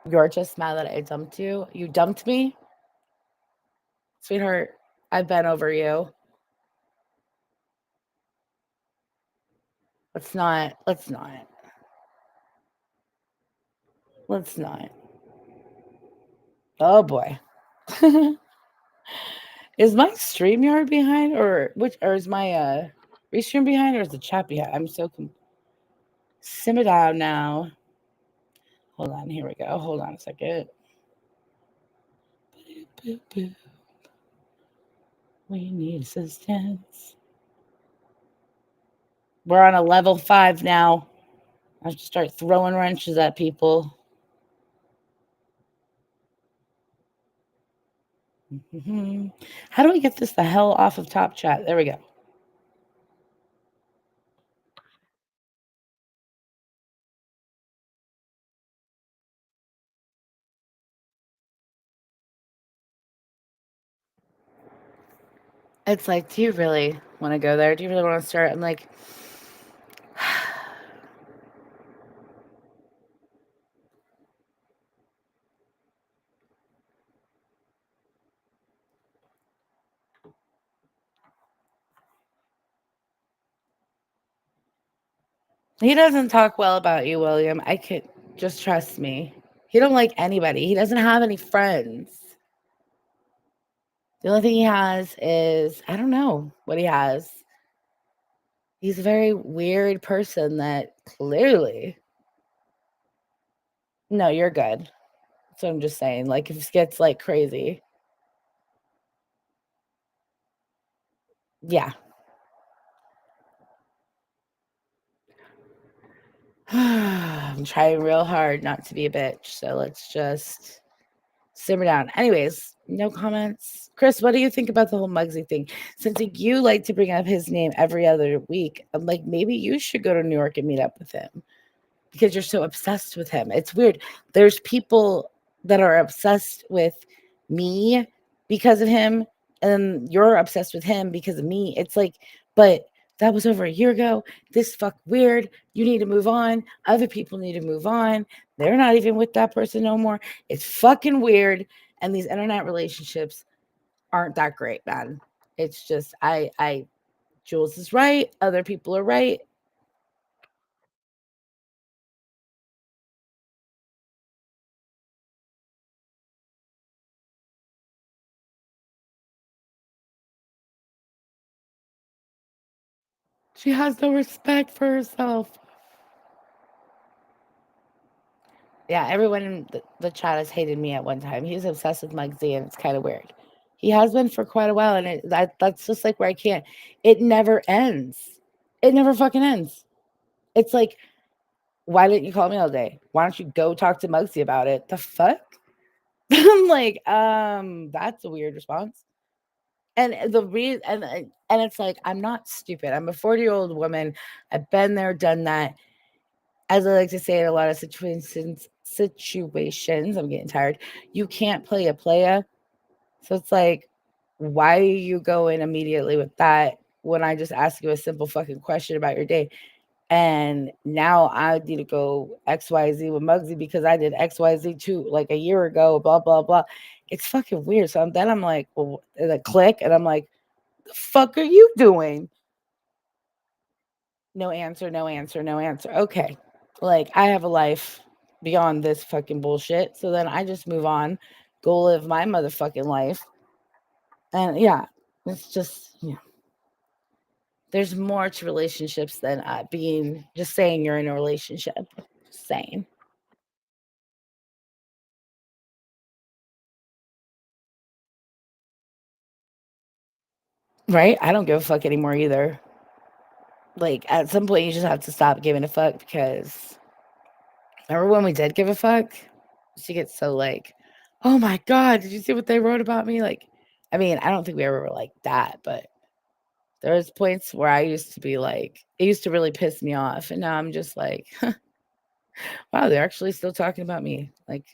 Speaker 3: You're just mad that I dumped you. You dumped me, sweetheart. I've been over you. Let's not. Let's not. Let's not. Oh boy. Is my StreamYard behind, or is my restream behind, or is the chat behind? I'm so simmer down now. Hold on, here we go. Hold on a second. We need assistance. We're on a level 5 now. I have to start throwing wrenches at people. How do we get this the hell off of top chat? There we go. It's like, do you really want to go there? Do you really want to start? I'm like, he doesn't talk well about you, William. I could just trust me. He don't like anybody. He doesn't have any friends. The only thing he has is, I don't know what he has. He's a very weird person that clearly. No, you're good. So I'm just saying, like, if it gets like crazy. Yeah. I'm trying real hard not to be a bitch. So let's just simmer down. Anyways, no comments. Chris, what do you think about the whole Muggsy thing? Since you like to bring up his name every other week, I'm like, maybe you should go to New York and meet up with him because you're so obsessed with him. It's weird. There's people that are obsessed with me because of him, and you're obsessed with him because of me. It's like, but that was over a year ago. This fuck weird. You need to move on. Other people need to move on. They're not even with that person no more. It's fucking weird. And these internet relationships aren't that great, man. It's just Jules is right. Other people are right. She has no respect for herself. Yeah, everyone in the chat has hated me at one time. He's obsessed with Muggsy, and it's kind of weird. He has been for quite a while, and that's just like where I can't. It never ends. It never fucking ends. It's like, why didn't you call me all day? Why don't you go talk to Muggsy about it? The fuck? I'm like, that's a weird response. And the reason, and it's like, I'm not stupid. I'm a 40-year-old woman. I've been there, done that. As I like to say in a lot of situations, I'm getting tired. You can't play a playa. So it's like, why are you going immediately with that when I just ask you a simple fucking question about your day? And now I need to go XYZ with Muggsy because I did XYZ too, like a year ago, blah, blah, blah. It's fucking weird. So then I'm like, well, the click, and I'm like, the fuck are you doing? No answer, no answer, no answer. Okay. Like, I have a life beyond this fucking bullshit. So then I just move on, go live my motherfucking life. And yeah, it's just, yeah. There's more to relationships than being just saying you're in a relationship. Just saying. Right? I don't give a fuck anymore either. Like, at some point, you just have to stop giving a fuck because remember when we did give a fuck? She gets so like, oh my God, did you see what they wrote about me? Like, I mean, I don't think we ever were like that, but there was points where I used to be like, it used to really piss me off. And now I'm just like, wow, they're actually still talking about me. Like,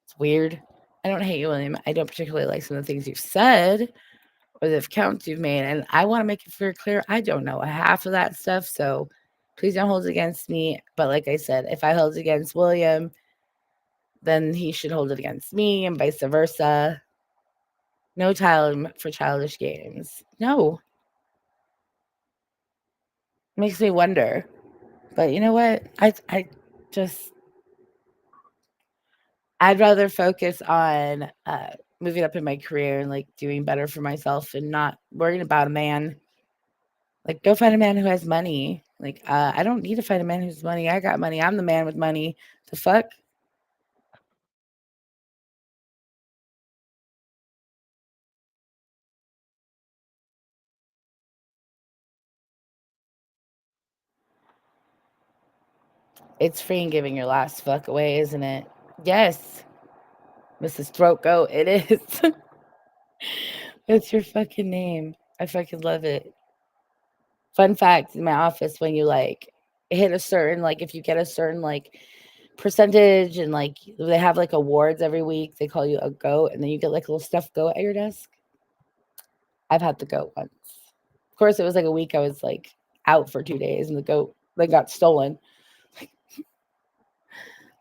Speaker 3: it's weird. I don't hate you, William. I don't particularly like some of the things you've said or the accounts you've made. And I want to make it very clear, I don't know half of that stuff. So please don't hold it against me. But like I said, if I held it against William, then he should hold it against me and vice versa. No time for childish games. No. Makes me wonder. But you know what? I just I'd rather focus on moving up in my career and like doing better for myself and not worrying about a man. Like, go find a man who has money. Like, I don't need to find a man who's money. I got money. I'm the man with money. The fuck? It's freeing giving your last fuck away, isn't it? Yes, Mrs. Throat Goat, it is. It's your fucking name. I fucking love it. Fun fact, in my office, when you like hit a certain, like if you get a certain like percentage and like they have like awards every week, they call you a goat, and then you get like a little stuffed goat at your desk. I've had the goat once. Of course, it was like a week I was like out for 2 days, and the goat then got stolen.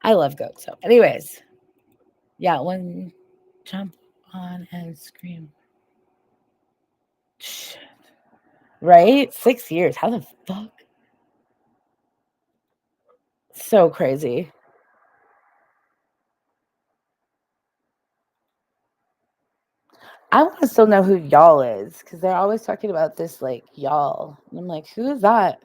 Speaker 3: I love goats. So, anyways, yeah, one jump on and scream. Shit. Right? 6 years. How the fuck? So crazy. I want to still know who y'all is, because they're always talking about this like y'all. And I'm like, who is that?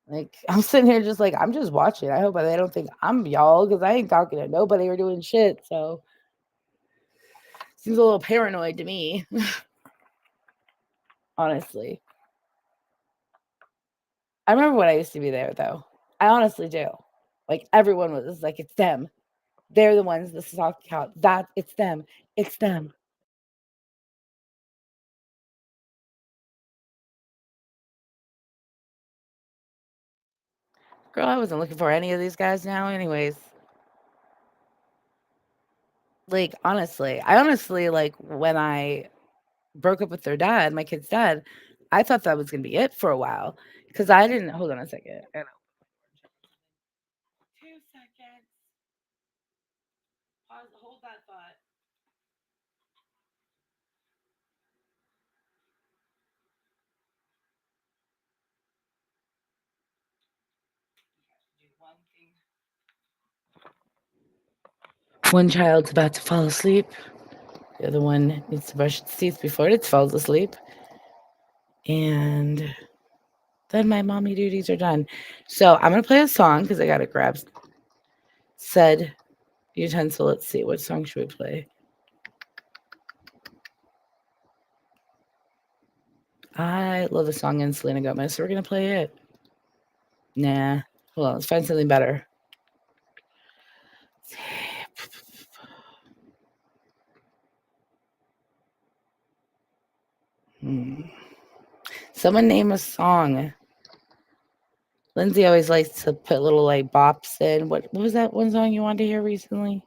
Speaker 3: Like, I'm sitting here just like, I'm just watching. I hope they don't think I'm y'all, because I ain't talking to nobody or doing shit. So seems a little paranoid to me. Honestly. I remember when I used to be there, though. I honestly do. Like, everyone was like, it's them. They're the ones this is talking about. That it's them. It's them. Girl, I wasn't looking for any of these guys now, anyways. Like, honestly, like when I broke up with their dad, my kid's dad, I thought that was gonna be it for a while. Because I didn't hold on a second. I know. 2 seconds. Pause, hold that thought. One child's about to fall asleep. The other one needs to brush its teeth before it falls asleep. And then my mommy duties are done. So I'm going to play a song because I got to grab said utensil. Let's see. What song should we play? I love the song in Selena Gomez, so we're going to play it. Nah. Hold on. Let's find something better. Someone name a song. Lindsay always likes to put little like bops in. What was that one song you wanted to hear recently?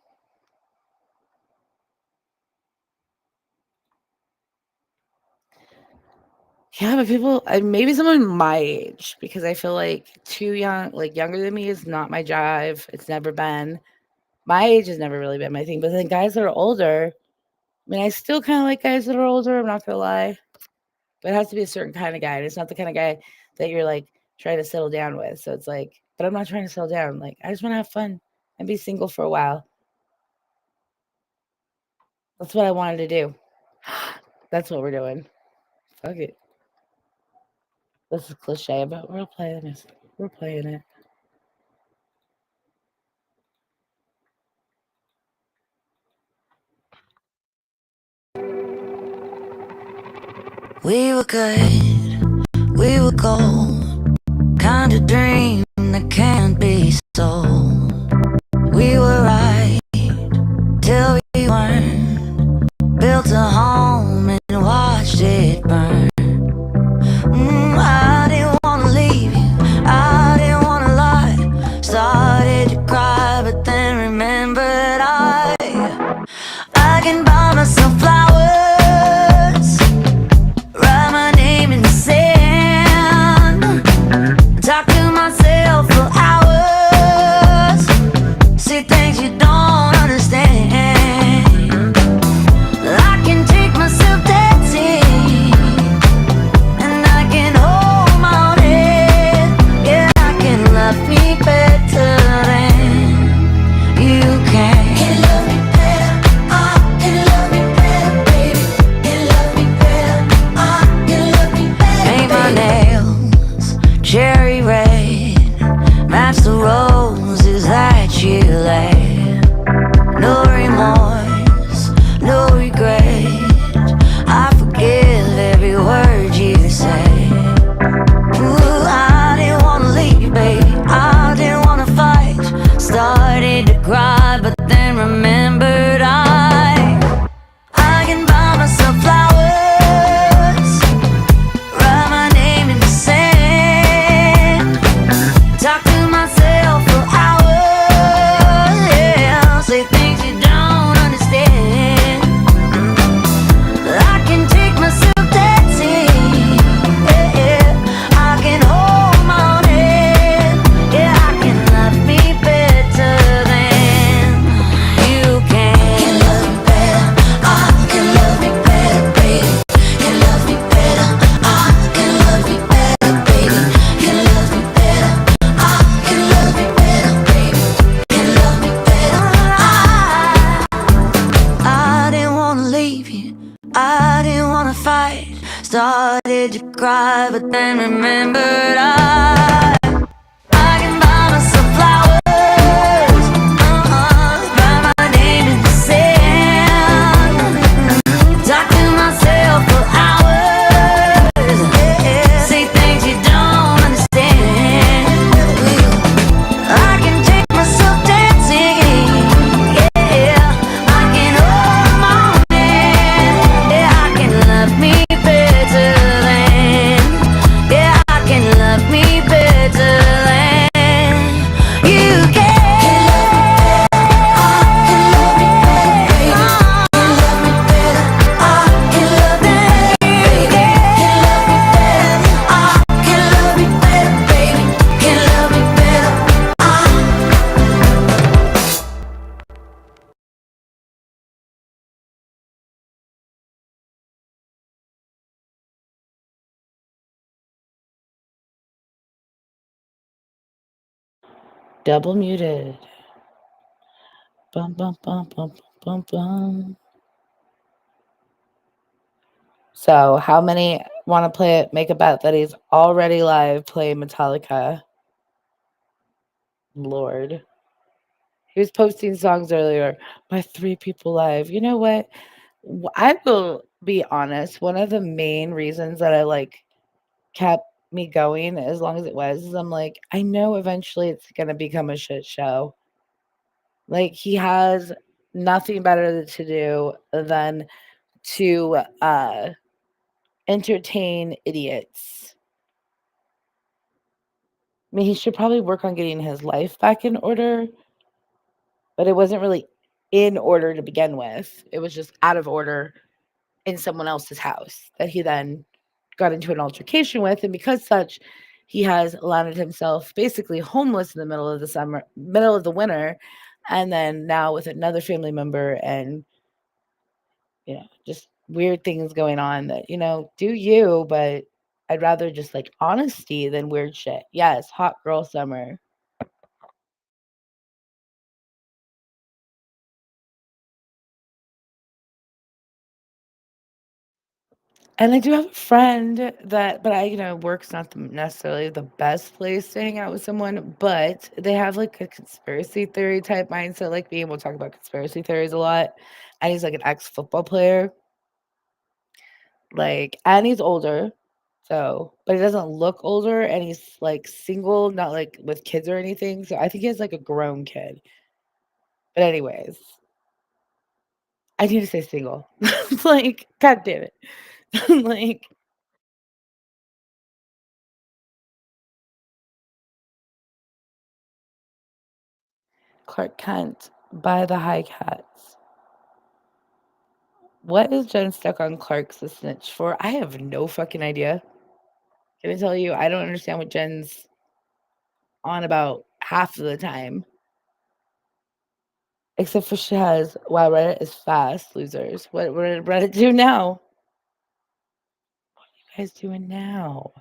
Speaker 3: Yeah, but people, maybe someone my age, because I feel like too young, like younger than me is not my jive. It's never been. My age has never really been my thing. But then guys that are older, I mean, I still kind of like guys that are older. I'm not going to lie. But it has to be a certain kind of guy. And it's not the kind of guy that you're like trying to settle down with. So it's like, but I'm not trying to settle down. Like, I just want to have fun and be single for a while. That's what I wanted to do. That's what we're doing. Fuck it. This is cliche, but we're playing it. We're playing it.
Speaker 7: We were good, we were gold, kind of dream that can't be sold. We were right till we weren't, built a home and watched it burn. I didn't wanna leave you, I didn't wanna lie. Started to cry, but then remembered I can buy myself flowers, write my name in the sand, talk to myself for hours, see things you don't understand. I can take myself I didn't wanna fight, started to cry, but then remembered I can buy myself flowers, write my name in the sand, talk to myself for hours, say things you don't understand. I can take myself dancing, yeah, I can hold my man, yeah, I can love me better than, yeah, I can love me better than you can.
Speaker 3: Double muted. Bum, bum, bum, bum, bum, bum. So, how many want to play it? Make a bet that he's already live playing Metallica. Lord. He was posting songs earlier by 3 people live. You know what? I will be honest. One of the main reasons that I kept me going as long as it was is I'm like, I know eventually it's going to become a shit show. Like, he has nothing better to do than to entertain idiots. I mean, he should probably work on getting his life back in order, but it wasn't really in order to begin with. It was just out of order in someone else's house that he then got into an altercation with. And because such, he has landed himself basically homeless in the middle of the winter, and then now with another family member, and just weird things going on that, do you, but I'd rather just honesty than weird shit. Yes, hot girl summer. And I do have a friend that, but work's not necessarily the best place to hang out with someone, but they have a conspiracy theory type mindset, like being able to talk about conspiracy theories a lot. And he's an ex football player, and he's older, but he doesn't look older, and he's single, not with kids or anything. So I think he has a grown kid. But anyways, I need to say single. God damn it. Clark Kent by the High Cats. What is Jen stuck on Clark's a snitch for? I have no fucking idea. Can I tell you? I don't understand what Jen's on about half of the time. Except for she has, wow, Reddit is fast, losers. What did Reddit do now? What are you guys doing now?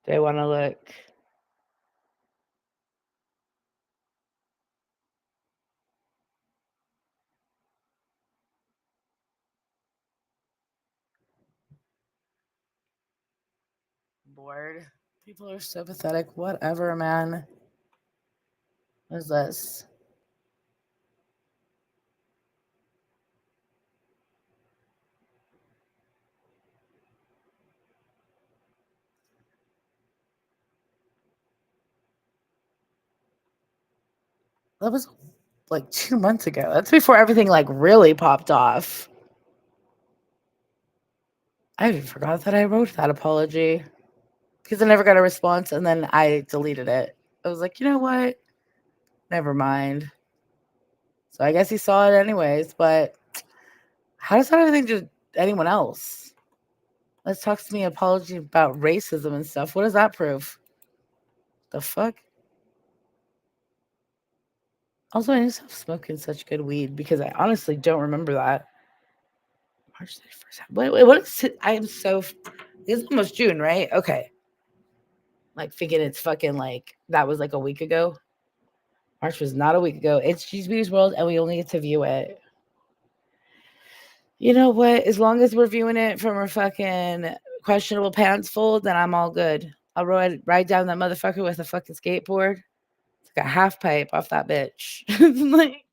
Speaker 3: Do I want to look? Bored. People are so pathetic. Whatever, man. What is this? That was 2 months ago. That's before everything really popped off. I even forgot that I wrote that apology because I never got a response, and then I deleted it. I was like, you know what? Never mind. So I guess he saw it anyways, but how does that have anything to do with anyone else? Let's talk to me apology about racism and stuff. What does that prove? The fuck? Also, I need to stop smoking such good weed because I honestly don't remember that. March 31st. What is it? I am so. It's almost June, right? Okay. Thinking it's fucking that was a week ago. March was not a week ago. It's GB's World, and we only get to view it. You know what? As long as we're viewing it from her fucking questionable pants fold, then I'm all good. I'll ride down that motherfucker with a fucking skateboard. It's like a half pipe off that bitch. Like,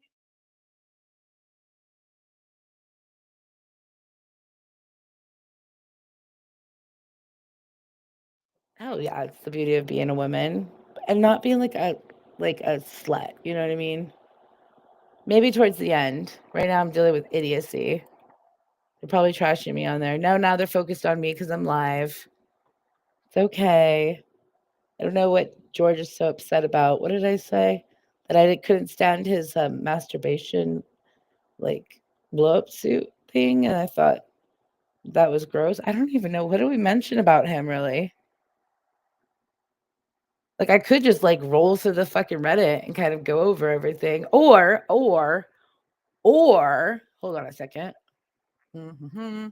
Speaker 3: hell yeah, it's the beauty of being a woman and not being like a slut. You know what I mean? Maybe towards the end. Right now, I'm dealing with idiocy. They're probably trashing me on there. No, now they're focused on me because I'm live. It's okay. I don't know what George is so upset about. What did I say? That I couldn't stand his masturbation, like, blow up suit thing. And I thought that was gross. I don't even know. What did we mention about him, really? Like, I could just, like, roll through the fucking Reddit and kind of go over everything. Or, hold on a second. Mm-hmm.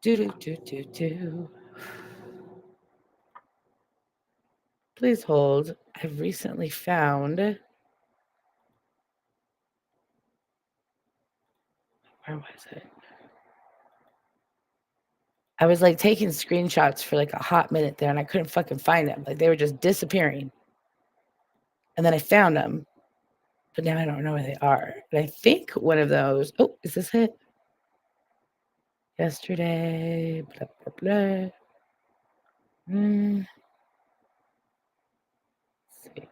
Speaker 3: Do. Please hold. I've recently found. Where was it? I was like taking screenshots for like a hot minute there and I couldn't fucking find them. Like they were just disappearing. And then I found them, but now I don't know where they are. And I think one of those, oh, is this it? Yesterday, blah, blah, blah. Let's see.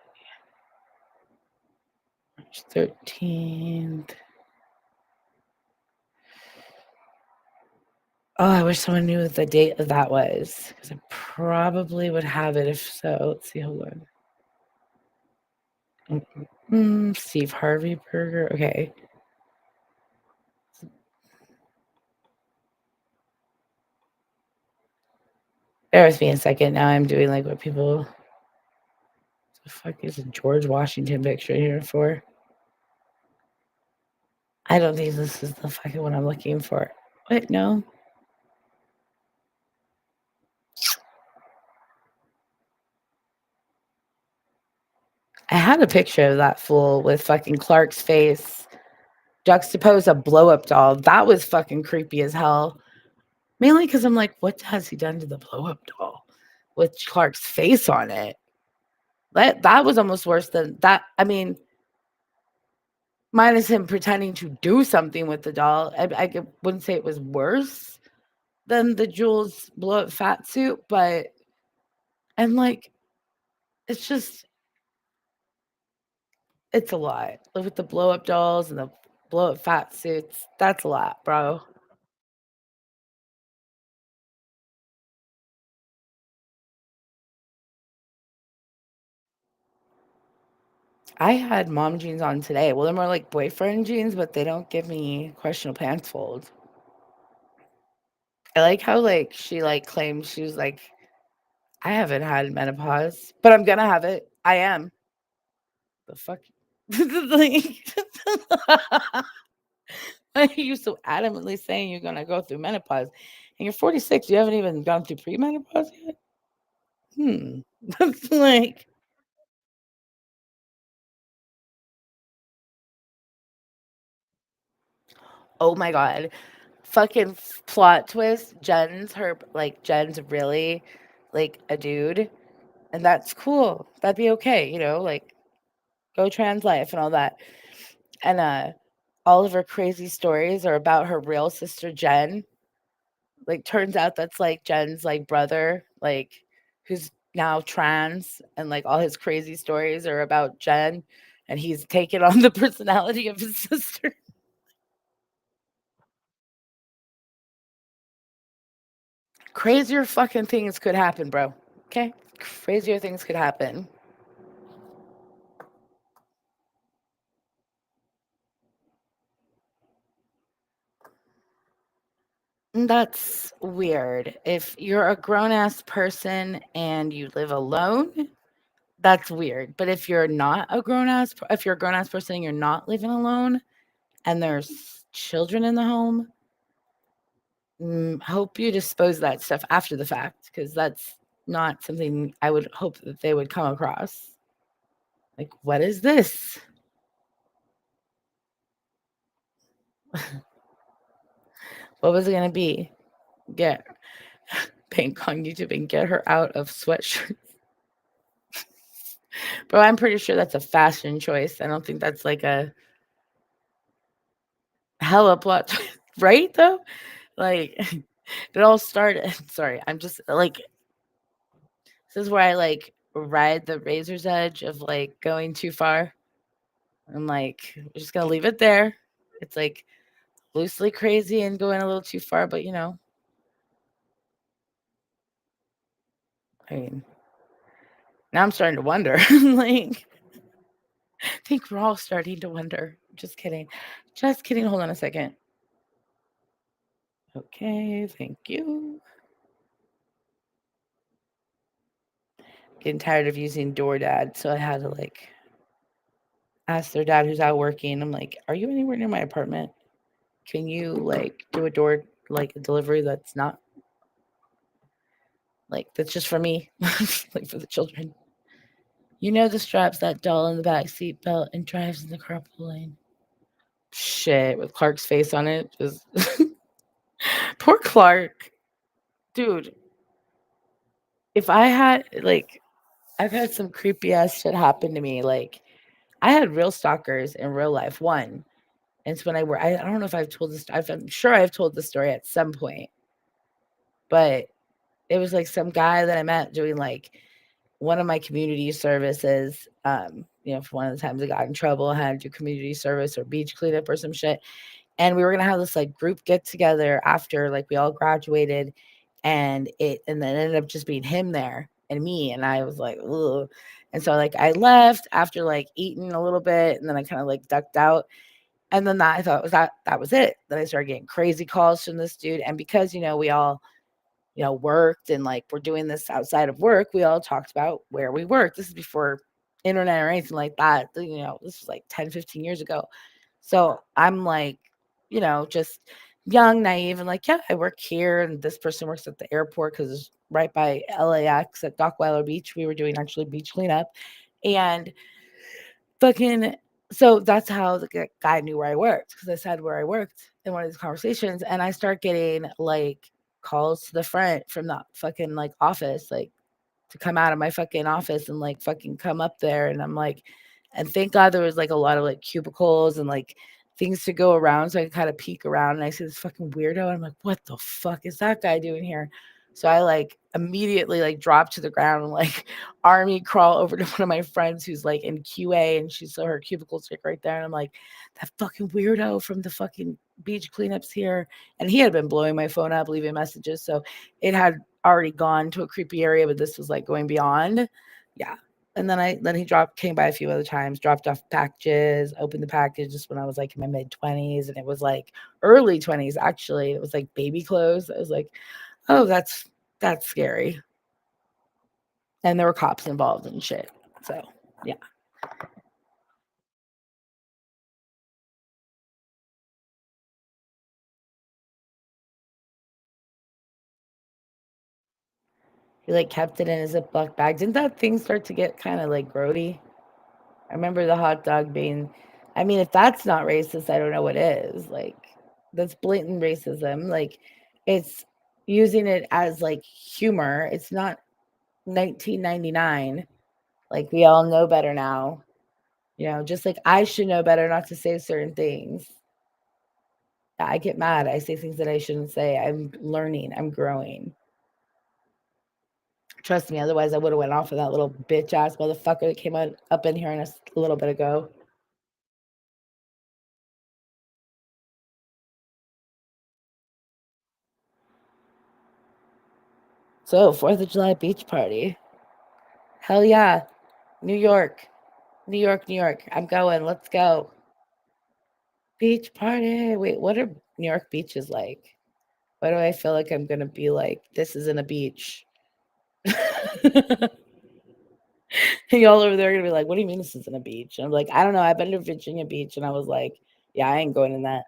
Speaker 3: March 13th. Oh, I wish someone knew what the date of that was because I probably would have it if so. Let's see, hold on. Steve Harvey Burger. Okay. Bear with me a second. Now I'm doing like what people. What the fuck is a George Washington picture here for? I don't think this is the fucking one I'm looking for. Wait, no. I had a picture of that fool with fucking Clark's face juxtaposed a blow up doll. That was fucking creepy as hell. Mainly because I'm like, what has he done to the blow up doll with Clark's face on it? That was almost worse than that. I mean, minus him pretending to do something with the doll. I wouldn't say it was worse than the Jules blow up fat suit, but and like it's just it's a lot. Like with the blow up dolls and the blow up fat suits, that's a lot, bro. I had mom jeans on today. Well, they're more like boyfriend jeans, but they don't give me questionable pants fold. I like how like she like claims she was like, I haven't had menopause, but I'm gonna have it. I am. The fuck? Like, why are you so adamantly saying you're gonna go through menopause? And you're 46, you haven't even gone through premenopause yet? That's like, oh my god. Fucking plot twist. Jen's really like a dude. And that's cool. That'd be okay, you know, like go trans life and all that. And all of her crazy stories are about her real sister Jen. Like turns out that's like Jen's like brother, like who's now trans and like all his crazy stories are about Jen and he's taken on the personality of his sister. Crazier fucking things could happen, bro. Okay? Crazier things could happen. That's weird. If you're a grown ass person and you live alone, that's weird. But if you're not a grown ass, if you're a grown ass person and you're not living alone and there's children in the home, hope you dispose of that stuff after the fact because that's not something I would hope that they would come across. Like, what is this? What was it gonna be? Get Pink on YouTube and get her out of sweatshirts. Bro, I'm pretty sure that's a fashion choice. I don't think that's like a hella plot twist, right though? Like it all started. Sorry, I'm just like this is where I like ride the razor's edge of like going too far. I'm like, we're just gonna leave it there. It's like loosely crazy and going a little too far, but you know, I mean, now I'm starting to wonder. Like, I think we're all starting to wonder. Just kidding. Just kidding. Hold on a second. Okay, thank you. Getting tired of using DoorDad, so I had to like ask their dad who's out working. I'm like, "Are you anywhere near my apartment? Can you like do a door like a delivery that's not like that's just for me, like for the children?" You know the straps that doll in the back seat belt and drives in the carpool lane. Shit, with Clark's face on it. Just poor Clark. Dude, if I had like I've had some creepy ass shit happen to me. Like I had real stalkers in real life. One. And it's when I don't know if I've told this. I'm sure I've told the story at some point, but it was like some guy that I met doing like one of my community services. You know, for one of the times I got in trouble, I had to do community service or beach cleanup or some shit. And we were gonna have this like group get together after like we all graduated, and then ended up just being him there and me, and I was like, ugh. And so like I left after like eating a little bit, and then I kind of like ducked out. And then that I thought was that was it. Then I started getting crazy calls from this dude. And because, you know, we all, you know, worked and like we're doing this outside of work, we all talked about where we worked. This is before internet or anything like that. You know, this was like 10, 15 years ago. So I'm like, you know, just young, naive, and like, yeah, I work here. And this person works at the airport because it's right by LAX at Dockweiler Beach. We were doing actually beach cleanup. And fucking so that's how the guy knew where I worked because I said where I worked in one of these conversations, and I start getting like calls to the front from that fucking like office, like to come out of my fucking office and like fucking come up there, and I'm like, and thank God there was like a lot of like cubicles and like things to go around, so I could kind of peek around, and I see this fucking weirdo, and I'm like, what the fuck is that guy doing here? So I like immediately like drop to the ground and like army crawl over to one of my friends who's like in QA, and she saw her cubicle stick right there. And I'm like, that fucking weirdo from the fucking beach cleanups here. And he had been blowing my phone up, leaving messages. So it had already gone to a creepy area, but this was like going beyond. Yeah. And then he came by a few other times, dropped off packages, opened the packages when I was like in my mid 20s. And it was like early 20s, actually. It was like baby clothes. I was like, oh, that's scary. And there were cops involved and shit. So, yeah. He like kept it in his Ziploc bag. Didn't that thing start to get kind of like grody? I remember the hot dog being, I mean, if that's not racist, I don't know what is. Like, that's blatant racism. Like, it's using it as like humor. It's not 1999. Like, we all know better now. You know, just like I should know better not to say certain things. I get mad. I say things that I shouldn't say. I'm learning. I'm growing. Trust me. Otherwise, I would have went off of that little bitch ass motherfucker that came up in here a little bit ago. So, 4th of July beach party. Hell yeah. New York. New York, New York. I'm going. Let's go. Beach party. Wait, what are New York beaches like? Why do I feel like I'm going to be like, this isn't a beach? And y'all over there are gonna be like, what do you mean this isn't a beach? And I'm like, I don't know. I've been to Virginia Beach, and I was like, yeah, I ain't going in that.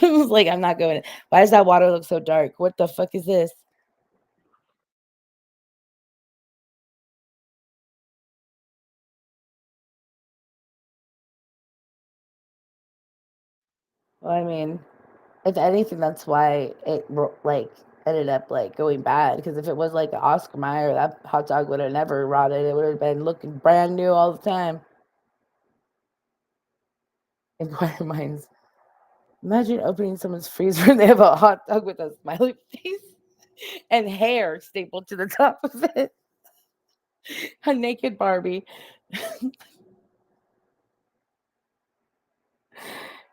Speaker 3: I was like, I'm not going. Why does that water look so dark? What the fuck is this? Well, I mean, If anything, that's why it like ended up like going bad. Because if it was like an Oscar Mayer, that hot dog would have never rotted. It would have been looking brand new all the time. Inquiry minds. Imagine opening someone's freezer and they have a hot dog with a smiley face and hair stapled to the top of it. A naked Barbie.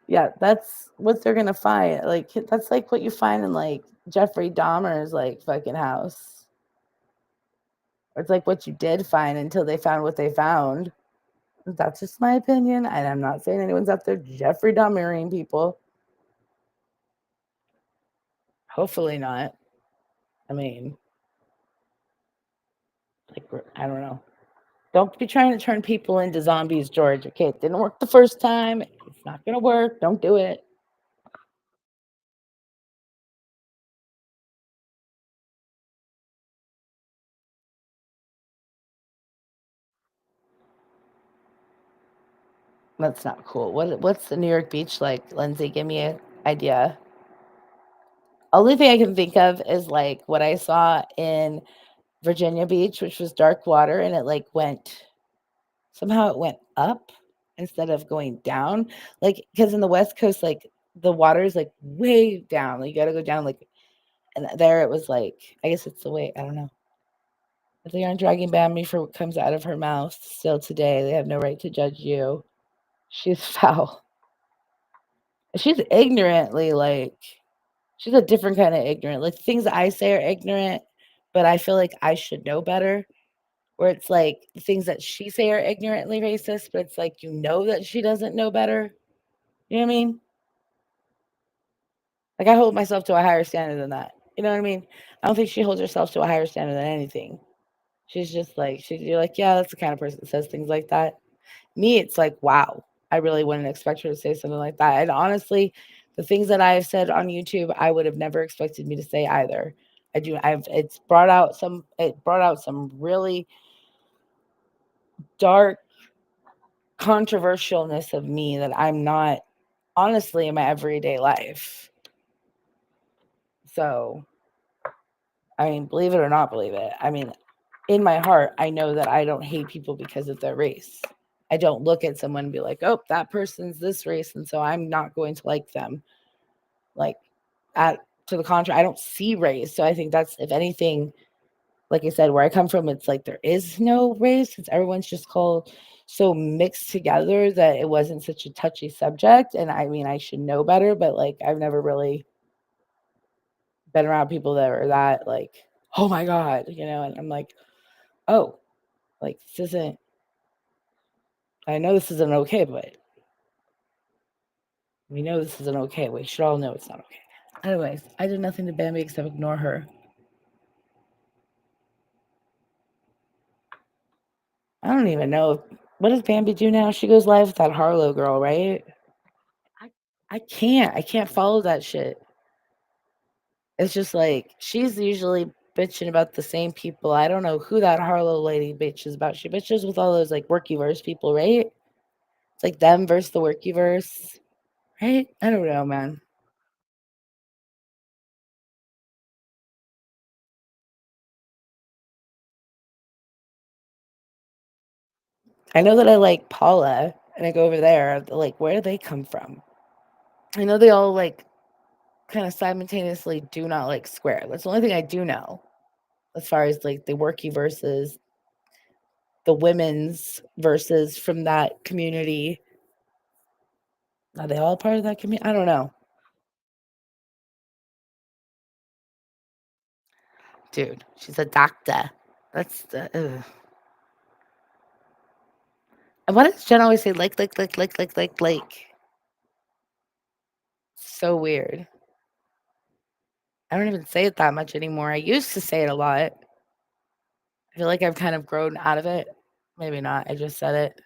Speaker 3: Yeah, that's what they're gonna find. Like that's like what you find in like Jeffrey Dahmer's like fucking house. Or it's like what you did find until they found what they found. That's just my opinion, and I'm not saying anyone's out there Jeffrey Dahmering people. Hopefully not. I mean, like I don't know. Don't be trying to turn people into zombies, George. Okay, it didn't work the first time. It's not gonna work. Don't do it. That's not cool. What's the New York beach like, Lindsay? Give me an idea. Only thing I can think of is like what I saw in Virginia Beach, which was dark water, and it like somehow it went up instead of going down. Like because in the West Coast, like the water is like way down. Like, you got to go down like, and there it was like I guess it's the way I don't know. If they aren't dragging Bambi for what comes out of her mouth still today, they have no right to judge you. She's foul. She's ignorantly like she's a different kind of ignorant. Like things that I say are ignorant, but I feel like I should know better. Where it's like the things that she say are ignorantly racist, but it's like you know that she doesn't know better. You know what I mean? Like I hold myself to a higher standard than that. You know what I mean? I don't think she holds herself to a higher standard than anything. She's just like you're like, yeah, that's the kind of person that says things like that. Me, it's like, wow, I really wouldn't expect her to say something like that. And honestly, the things that I've said on YouTube, I would have never expected me to say either. It brought out some really dark controversialness of me that I'm not honestly in my everyday life. So, I mean, believe it or not believe it. I mean, in my heart, I know that I don't hate people because of their race. I don't look at someone and be like, oh, that person's this race, and so I'm not going to like them. Like, to the contrary, I don't see race. So I think that's, if anything, like I said, where I come from, it's like there is no race. It's everyone's just called so mixed together that it wasn't such a touchy subject. And I mean, I should know better, but like I've never really been around people that are that like, oh my God, and I'm like, oh, like this isn't, I know this isn't okay, but we know this isn't okay. We should all know it's not okay. Anyways, I did nothing to Bambi except ignore her. I don't even know. What does Bambi do now? She goes live with that Harlow girl, right? I can't follow that shit. It's just like she's usually bitching about the same people. I don't know who that Harlow lady bitches about. She bitches with all those like workyverse people, right? It's like them versus the workyverse, right? I don't know, man. I know that I like Paula and I go over there. Like, where do they come from? I know they all like kind of simultaneously do not like Square. That's the only thing I do know as far as like the worky versus the women's versus from that community. Are they all part of that community? I don't know. Dude, she's a doctor. That's the ugh. And what does Jen always say? Like. So weird. I don't even say it that much anymore. I used to say it a lot. I feel like I've kind of grown out of it. Maybe not. I just said it.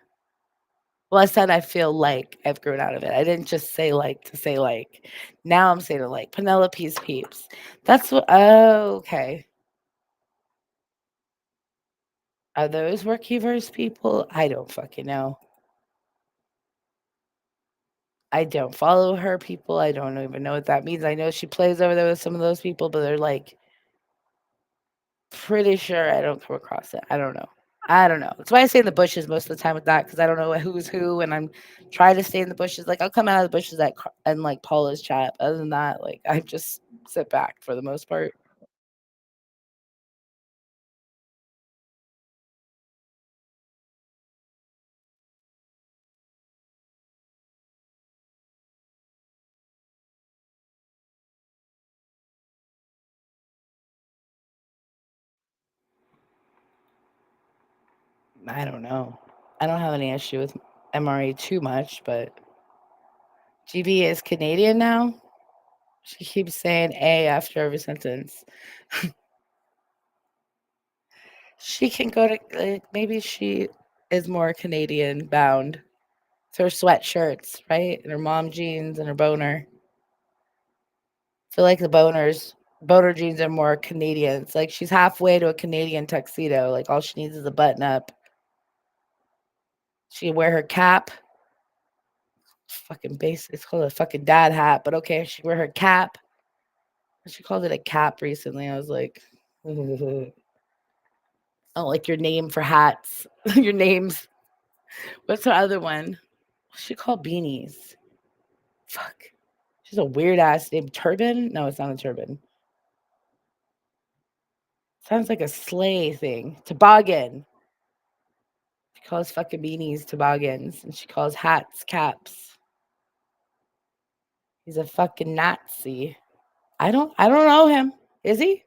Speaker 3: Well, I said I feel like I've grown out of it. I didn't just say like to say like. Now I'm saying it like Penelope's peeps. That's what. Oh, okay. Are those Workiverse people? I don't fucking know. I don't follow her people. I don't even know what that means. I know she plays over there with some of those people, but they're like pretty sure I don't come across it. I don't know. I don't know. That's why I stay in the bushes most of the time with that because I don't know who's who, and I'm trying to stay in the bushes. Like I'll come out of the bushes and like Paula's chat. Other than that, like I just sit back for the most part. I don't know. I don't have any issue with MRE too much, but GB is Canadian now. She keeps saying A after every sentence. She can go to maybe she is more Canadian bound. It's her sweatshirts, right? And her mom jeans and her boner. I feel like the boner jeans are more Canadian. It's like she's halfway to a Canadian tuxedo. Like all she needs is a button up. She wear her cap. Fucking basic. It's called a fucking dad hat, but okay. She wear her cap. She called it a cap recently. I was like, oh, like your name for hats. Your names. What's the other one? What's she called beanies? Fuck. She's a weird ass name. Turban? No, it's not a turban. Sounds like a sleigh thing. Toboggan. She calls fucking beanies toboggans, and she calls hats caps. He's a fucking Nazi. I don't know him. Is he?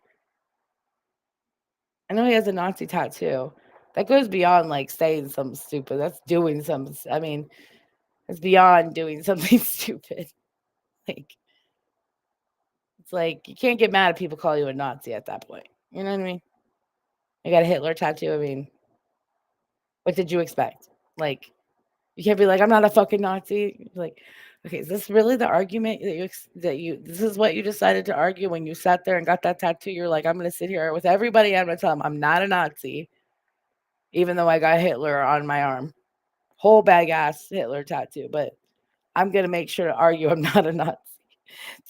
Speaker 3: I know he has a Nazi tattoo. That goes beyond like saying something stupid. That's doing something. I mean, it's beyond doing something stupid. Like, it's like you can't get mad at people call you a Nazi at that point. You know what I mean? You got a Hitler tattoo. I mean, what did you expect? Like, you can't be like, I'm not a fucking Nazi. Like, okay, is this really the argument this is what you decided to argue when you sat there and got that tattoo? You're like, I'm gonna sit here with everybody. I'm gonna tell them I'm not a Nazi, even though I got Hitler on my arm, whole bag ass Hitler tattoo. But I'm gonna make sure to argue I'm not a Nazi.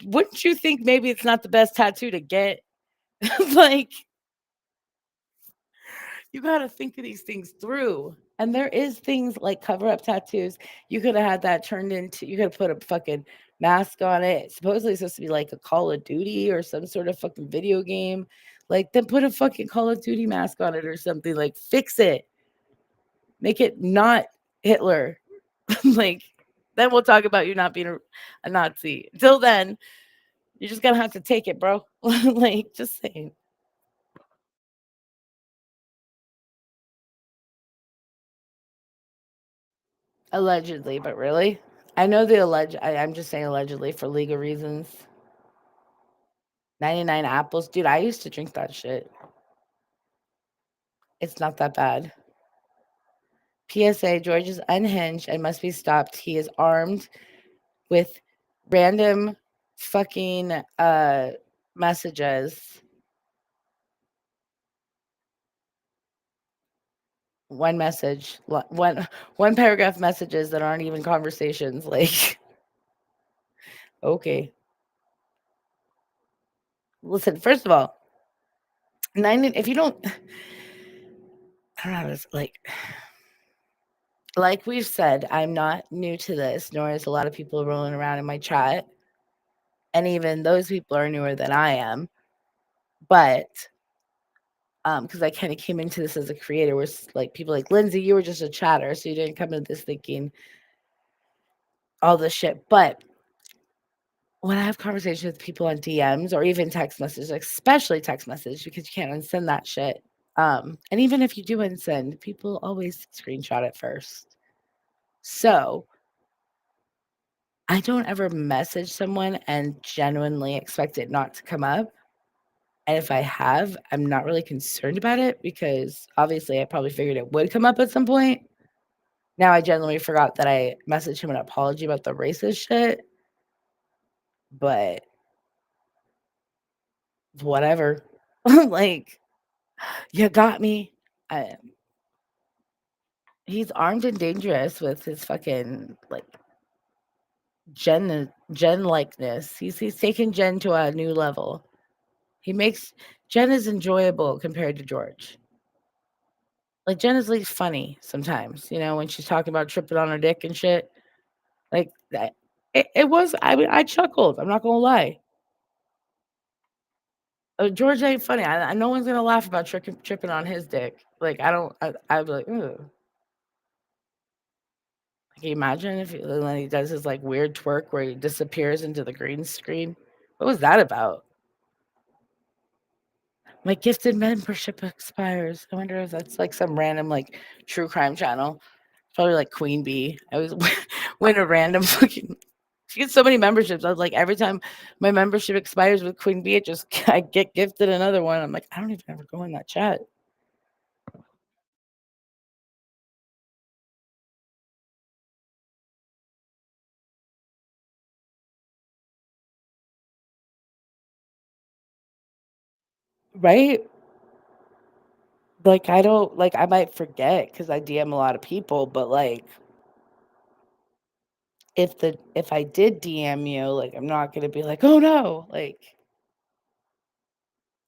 Speaker 3: Wouldn't you think maybe it's not the best tattoo to get? Like, you got to think of these things through. And there is things like cover up tattoos. You could have had that turned into, you could have put a fucking mask on it. Supposedly it's supposed to be like a Call of Duty or some sort of fucking video game. Like, then put a fucking Call of Duty mask on it or something. Like, fix it. Make it not Hitler. Like, then we'll talk about you not being a Nazi. Until then, you're just going to have to take it, bro. Like, just saying. Allegedly, but really? I know the I'm just saying allegedly for legal reasons. 99 apples. Dude, I used to drink that shit. It's not that bad. PSA, George is unhinged and must be stopped. He is armed with random fucking messages. One message, one paragraph messages that aren't even conversations. Like, okay. Listen, first of all, if you don't, I don't know how to, like we've said, I'm not new to this, nor is a lot of people rolling around in my chat. And even those people are newer than I am. But because I kind of came into this as a creator, where like people like Lindsay, you were just a chatter, so you didn't come into this thinking all this shit. But when I have conversations with people on DMs or even text messages, especially text message, because you can't unsend that shit. And even if you do unsend, people always screenshot it first. So I don't ever message someone and genuinely expect it not to come up. And if I have, I'm not really concerned about it because obviously I probably figured it would come up at some point. Now I genuinely forgot that I messaged him an apology about the racist shit. But whatever. Like, you got me. He's armed and dangerous with his fucking, like, Jen likeness. He's taken Jen to a new level. He makes Jen is enjoyable compared to George. Like Jen is at least funny sometimes, when she's talking about tripping on her dick and shit. Like that. It was. I mean, I chuckled. I'm not gonna lie. George ain't funny. No one's gonna laugh about tripping on his dick. Like I don't. I'd be like, ooh. Can you imagine if when he does his like weird twerk where he disappears into the green screen? What was that about? My gifted membership expires. I wonder if that's like some random like true crime channel. Probably like Queen Bee. I always win a random fucking. She gets so many memberships. I was like, every time my membership expires with Queen Bee, I get gifted another one. I'm like, I don't even ever go in that chat. Right? Like I don't like I might forget because I DM a lot of people, but like if I did DM you, like I'm not gonna be like, oh no. Like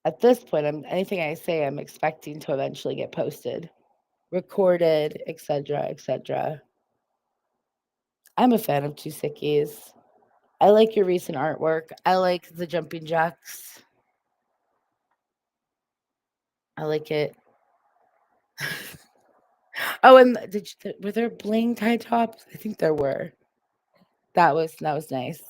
Speaker 3: at this point, anything I say I'm expecting to eventually get posted, recorded, etc., etc. I'm a fan of Two Sickies. I like your recent artwork. I like the jumping jacks. I like it. Oh, and were there bling tie tops? I think there were. That was nice.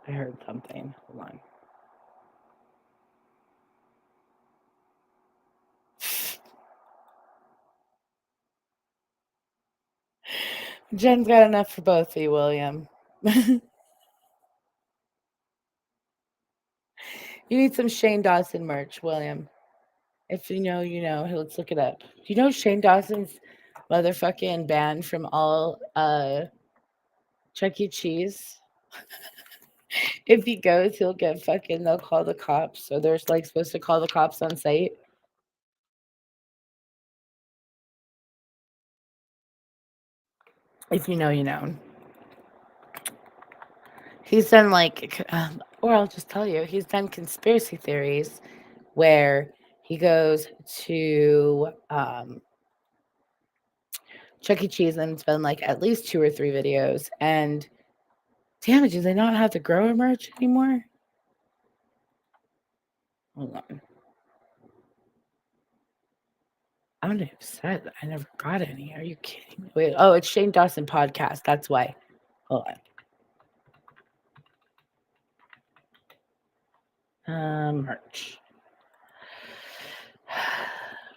Speaker 3: I heard something. Hold on. Jen's got enough for both of you, William. You need some Shane Dawson merch, William. If you know, you know. Let's look it up. You know Shane Dawson's motherfucking banned from all Chuck E. Cheese? If he goes, he'll get fucking, they'll call the cops. So they're like supposed to call the cops on site. If you know, you know. He's done like, or I'll just tell you, he's done conspiracy theories where he goes to Chuck E. Cheese and it's been like at least 2 or 3 videos. And damn it, do they not have the grower merch anymore? Hold on. I'm upset. I never got any. Are you kidding me? Wait, oh, it's Shane Dawson podcast. That's why. Hold on. Merch.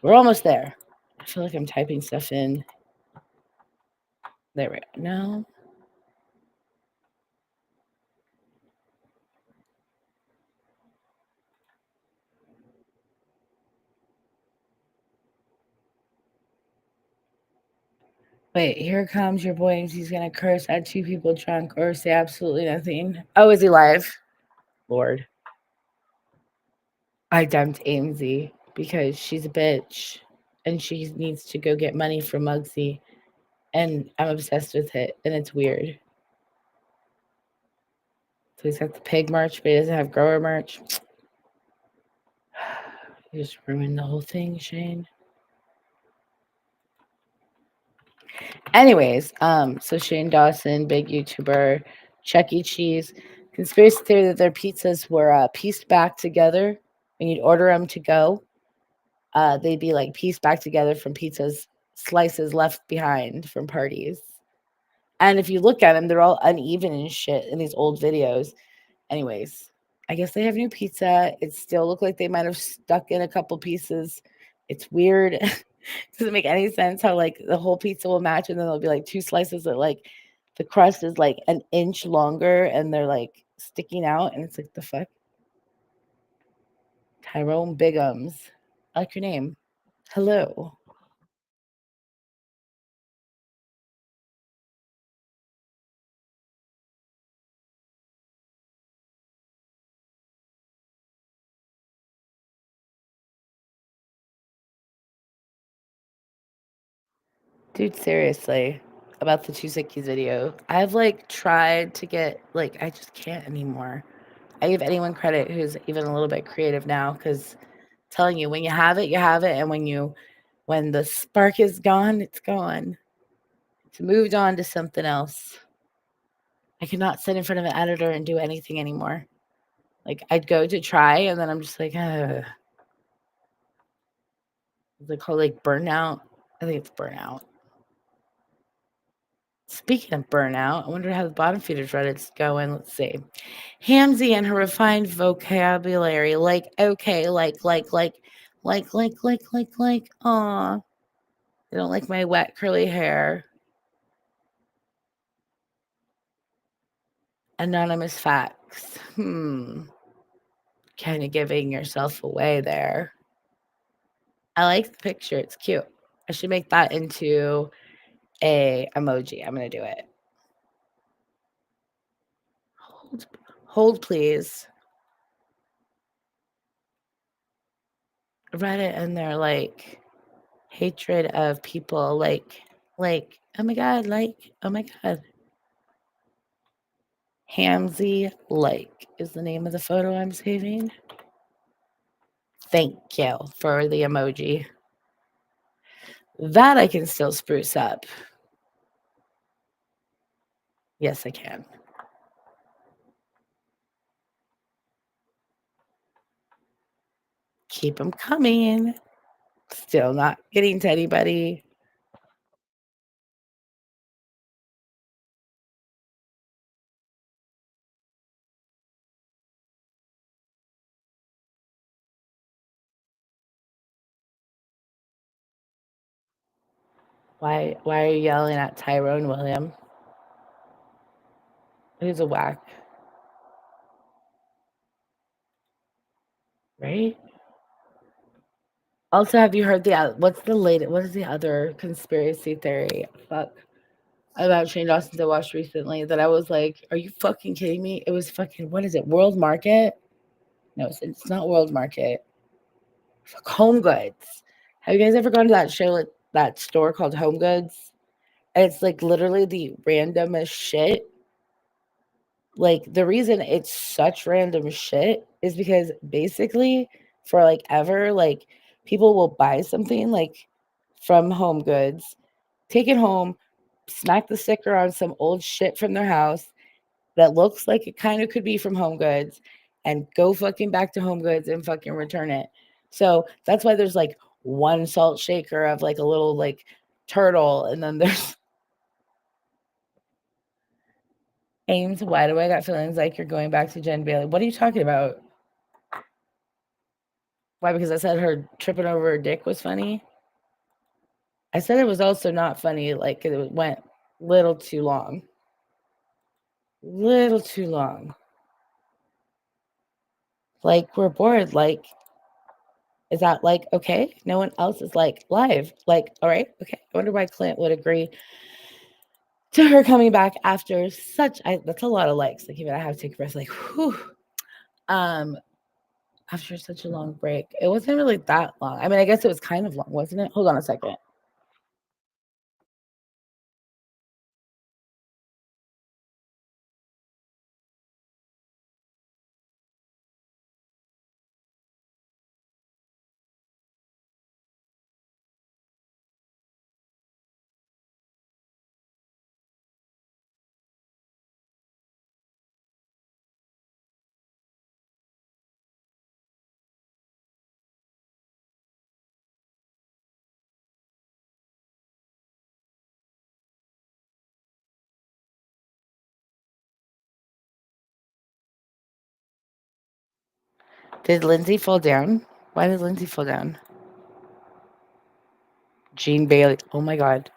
Speaker 3: We're almost there. I feel like I'm typing stuff in. There we go. No. Wait, here comes your boy. He's gonna curse at 2 people drunk or say absolutely nothing. Oh, is he live? Lord. I dumped Amesy because she's a bitch and she needs to go get money from Muggsy. And I'm obsessed with it and it's weird. So he's got the pig merch, but he doesn't have grower merch. You just ruined the whole thing, Shane. Anyways, so Shane Dawson, big YouTuber, Chuck E. Cheese, conspiracy theory that their pizzas were pieced back together when you'd order them to go. They'd be like pieced back together from pizzas, slices left behind from parties. And if you look at them, they're all uneven and shit in these old videos. Anyways, I guess they have new pizza. It still looked like they might have stuck in a couple pieces. It's weird. Doesn't make any sense how like the whole pizza will match and then there'll be like 2 slices that like the crust is like an inch longer and they're like sticking out and it's like the fuck. Tyrone Bigums. I like your name. Hello. Dude, seriously, about the Two Sickies video. I've like tried to get like I just can't anymore. I give anyone credit who's even a little bit creative now, because telling you, when you have it, you have it, and when the spark is gone, it's gone. It's moved on to something else. I cannot sit in front of an editor and do anything anymore. Like, I'd go to try, and then I'm just like, ugh. Is it called like burnout? I think it's burnout. Speaking of burnout, I wonder how the bottom feeders Reddit's going. Let's see. Hamzy and her refined vocabulary, like, okay, aw. They don't like my wet curly hair. Anonymous facts. Kind of giving yourself away there. I like the picture. It's cute. I should make that into a emoji. I'm going to do it. Hold, please. Reddit and their like hatred of people like oh my god, like oh my god. Hamzy like is the name of the photo I'm saving. Thank you for the emoji. That I can still spruce up. Yes, I can. Keep them coming. Still not getting to anybody. Why are you yelling at Tyrone William? Who's a whack? Right? Also, have you heard what is the other conspiracy theory about Shane Dawson that I watched recently that I was like, are you fucking kidding me? It was fucking, what is it, World Market? No, it's not World Market. Fuck, Home Goods. Have you guys ever gone to that store called Home Goods? And it's like literally the randomest shit. Like, the reason it's such random shit is because basically for like ever, like, people will buy something like from Home Goods, take it home, smack the sticker on some old shit from their house that looks like it kind of could be from Home Goods, and go fucking back to Home Goods and fucking return it. So that's why there's like one salt shaker of like a little like turtle, and then there's Ames. Why do I got feelings like you're going back to Jen Bailey? What are you talking about? Why? Because I said her tripping over her dick was funny. I said it was also not funny, like it went little too long. Little too long. Like, we're bored. Like, is that like okay? No one else is like live. Like, all right, okay. I wonder why Clint would agree to her coming back after that's a lot of likes. Like, even I have to take a breath, like, whew. After such a long break. It wasn't really that long. I mean, I guess it was kind of long, wasn't it? Hold on a second. Did Lindsay fall down? Why did Lindsay fall down? Jean Bailey. Oh my god.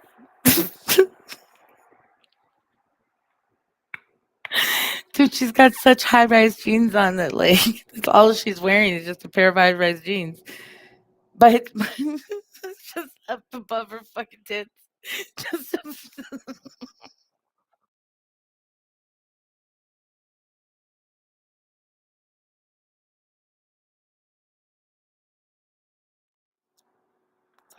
Speaker 3: Dude, she's got such high-rise jeans on that, like, that's all she's wearing is just a pair of high-rise jeans. But it's just up above her fucking tits. Just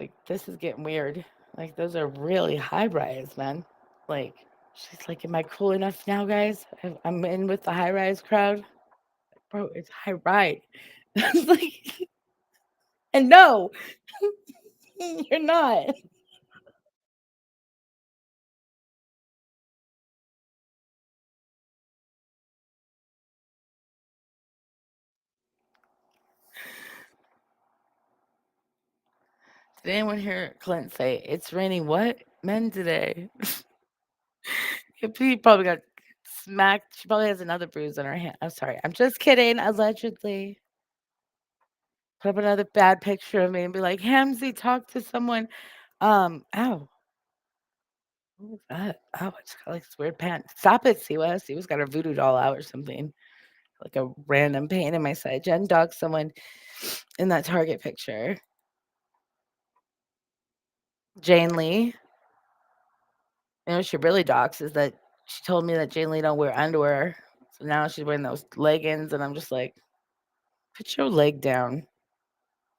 Speaker 3: like, this is getting weird. Like, those are really high rise, man. Like, she's like, am I cool enough now, guys? I'm in with the high rise crowd. Bro, it's high ride. Like, and no, you're not. Did anyone hear Clint say, it's raining what? Men today. He probably got smacked. She probably has another bruise on her hand. I'm sorry. I'm just kidding. Allegedly. Put up another bad picture of me and be like, Hamzy, talk to someone. Ow. What was that? Oh, I just got like this weird pant. Stop it, Siwa. Siwa's got her voodoo doll out or something. Like a random pain in my side. Jen dogged someone in that Target picture. Jane Lee. You know what she really docs is that she told me that Jane Lee don't wear underwear. So now she's wearing those leggings, and I'm just like, put your leg down.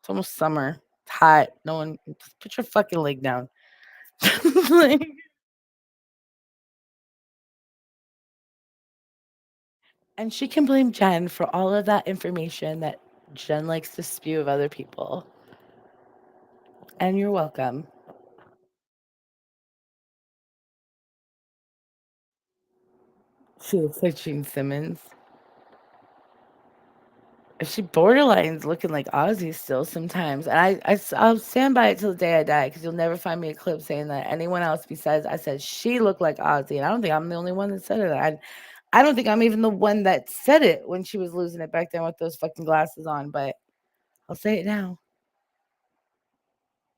Speaker 3: It's almost summer. It's hot. No one, just put your fucking leg down. Like, and she can blame Jen for all of that information that Jen likes to spew of other people. And you're welcome. She looks like Gene Simmons. She borderline's looking like Ozzy still sometimes. And I'll stand by it till the day I die because you'll never find me a clip saying that anyone else besides I said she looked like Ozzy. And I don't think I'm the only one that said it. I don't think I'm even the one that said it when she was losing it back then with those fucking glasses on. But I'll say it now.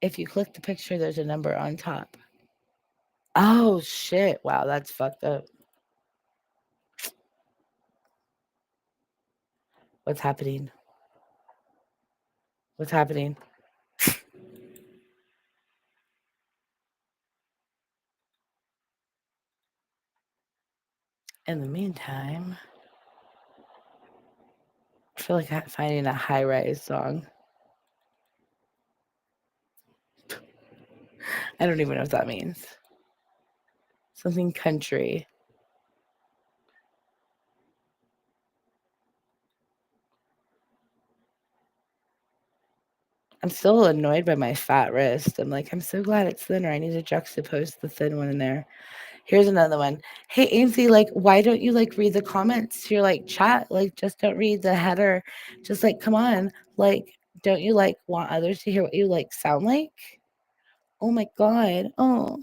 Speaker 3: If you click the picture, there's a number on top. Oh, shit. Wow, that's fucked up. What's happening? What's happening? In the meantime, I feel like I'm finding a high rise song. I don't even know what that means. Something country. I'm still annoyed by my fat wrist. I'm like, I'm so glad it's thinner. I need to juxtapose the thin one in there. Here's another one. Hey, Ainsley, like, why don't you like read the comments to your like chat? Like, just don't read the header. Just like, come on. Like, don't you like want others to hear what you like sound like? Oh my god. Oh.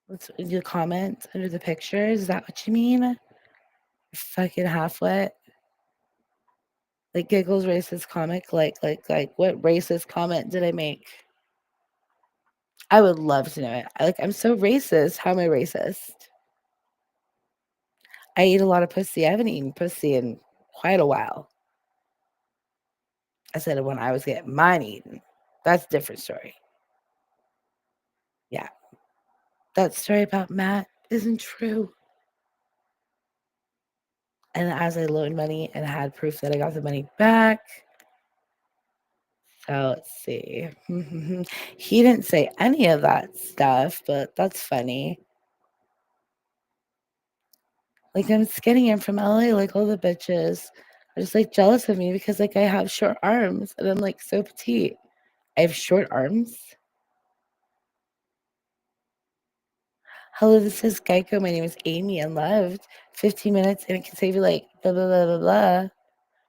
Speaker 3: Let's do comments under the pictures. Is that what you mean? Fucking half wet. Like giggles racist comic. Like what racist comment did I make? I would love to know it. I'm so racist. How am I racist? I eat a lot of pussy. I haven't eaten pussy in quite a while. I said when I was getting mine eaten. That's a different story. Yeah. That story about Matt isn't true. And as I loaned money and had proof that I got the money back. So let's see. He didn't say any of that stuff, but that's funny. Like I'm skinny. I'm from LA, like all the bitches are just like jealous of me because like I have short arms and I'm like so petite. I have short arms. Hello, this is Geico. My name is Amy and loved. 15 minutes and it can save you like blah blah blah blah blah.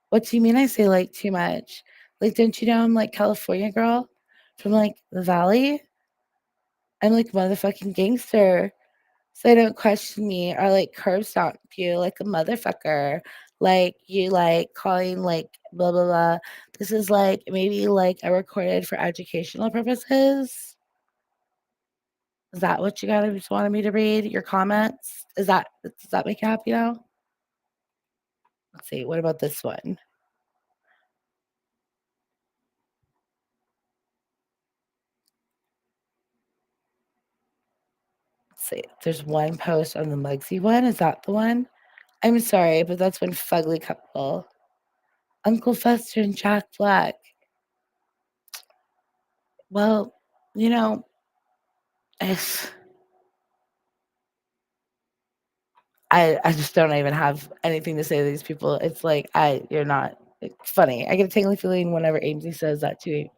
Speaker 3: What do you mean I say like too much? Like, don't you know I'm like California girl from like the valley? I'm like motherfucking gangster. So don't question me or like curb stomp you like a motherfucker. Like you like calling like blah blah blah. This is like maybe like I recorded for educational purposes. Is that what you guys just wanted me to read? Your comments? Does that make you happy now? Let's see. What about this one? Let's see. There's one post on the Mugsy one. Is that the one? I'm sorry, but that's one fugly couple. Uncle Fester and Jack Black. Well, You know, if I just don't even have anything to say to these people. It's like you're not. It's funny. I get a tingly feeling whenever Aimsy says that to me.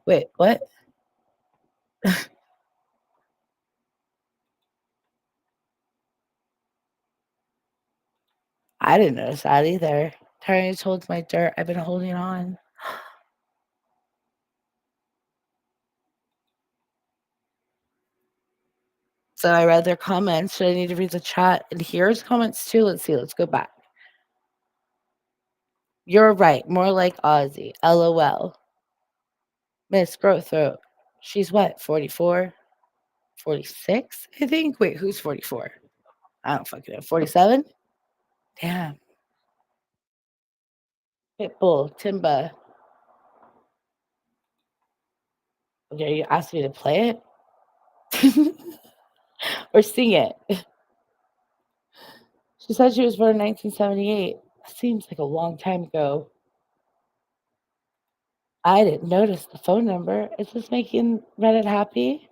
Speaker 3: Wait, what? I didn't notice that either. Trying to hold my dirt. I've been holding on. So I read their comments. Should I need to read the chat? And here's comments too. Let's see. Let's go back. You're right. More like Ozzy. LOL. Miss Growth Throat. She's what? 44? 46? I think. Wait, who's 44? I don't fucking know. 47? Damn. Pitbull. Timba. Okay, you asked me to play it? Or sing it? She said she was born in 1978. Seems like a long time ago. I didn't notice the phone number. Is this making Reddit happy?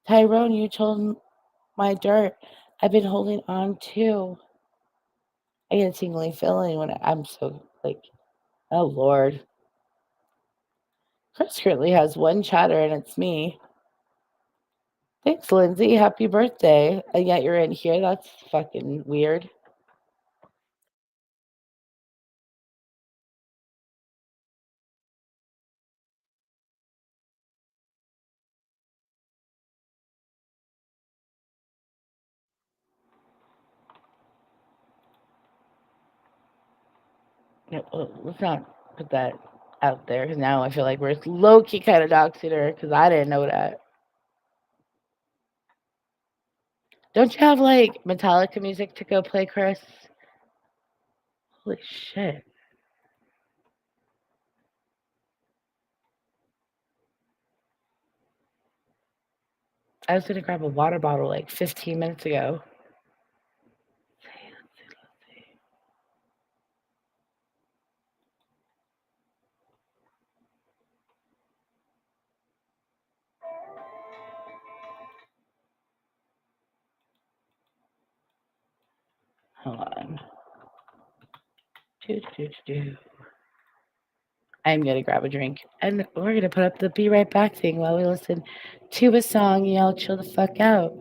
Speaker 3: Tyrone, you told my dirt. I've been holding on too. I get a tingling feeling when I'm so like, oh Lord. Chris currently has one chatter and it's me. Thanks, Lindsay. Happy birthday. And yet you're in here. That's fucking weird. Let's not put that out there because now I feel like we're low-key kind of doxing her because I didn't know that. Don't you have like Metallica music to go play, Chris? Holy shit. I was gonna grab a water bottle like 15 minutes ago. Hold on. I'm gonna grab a drink and we're gonna put up the be right back thing while we listen to a song. Y'all chill the fuck out.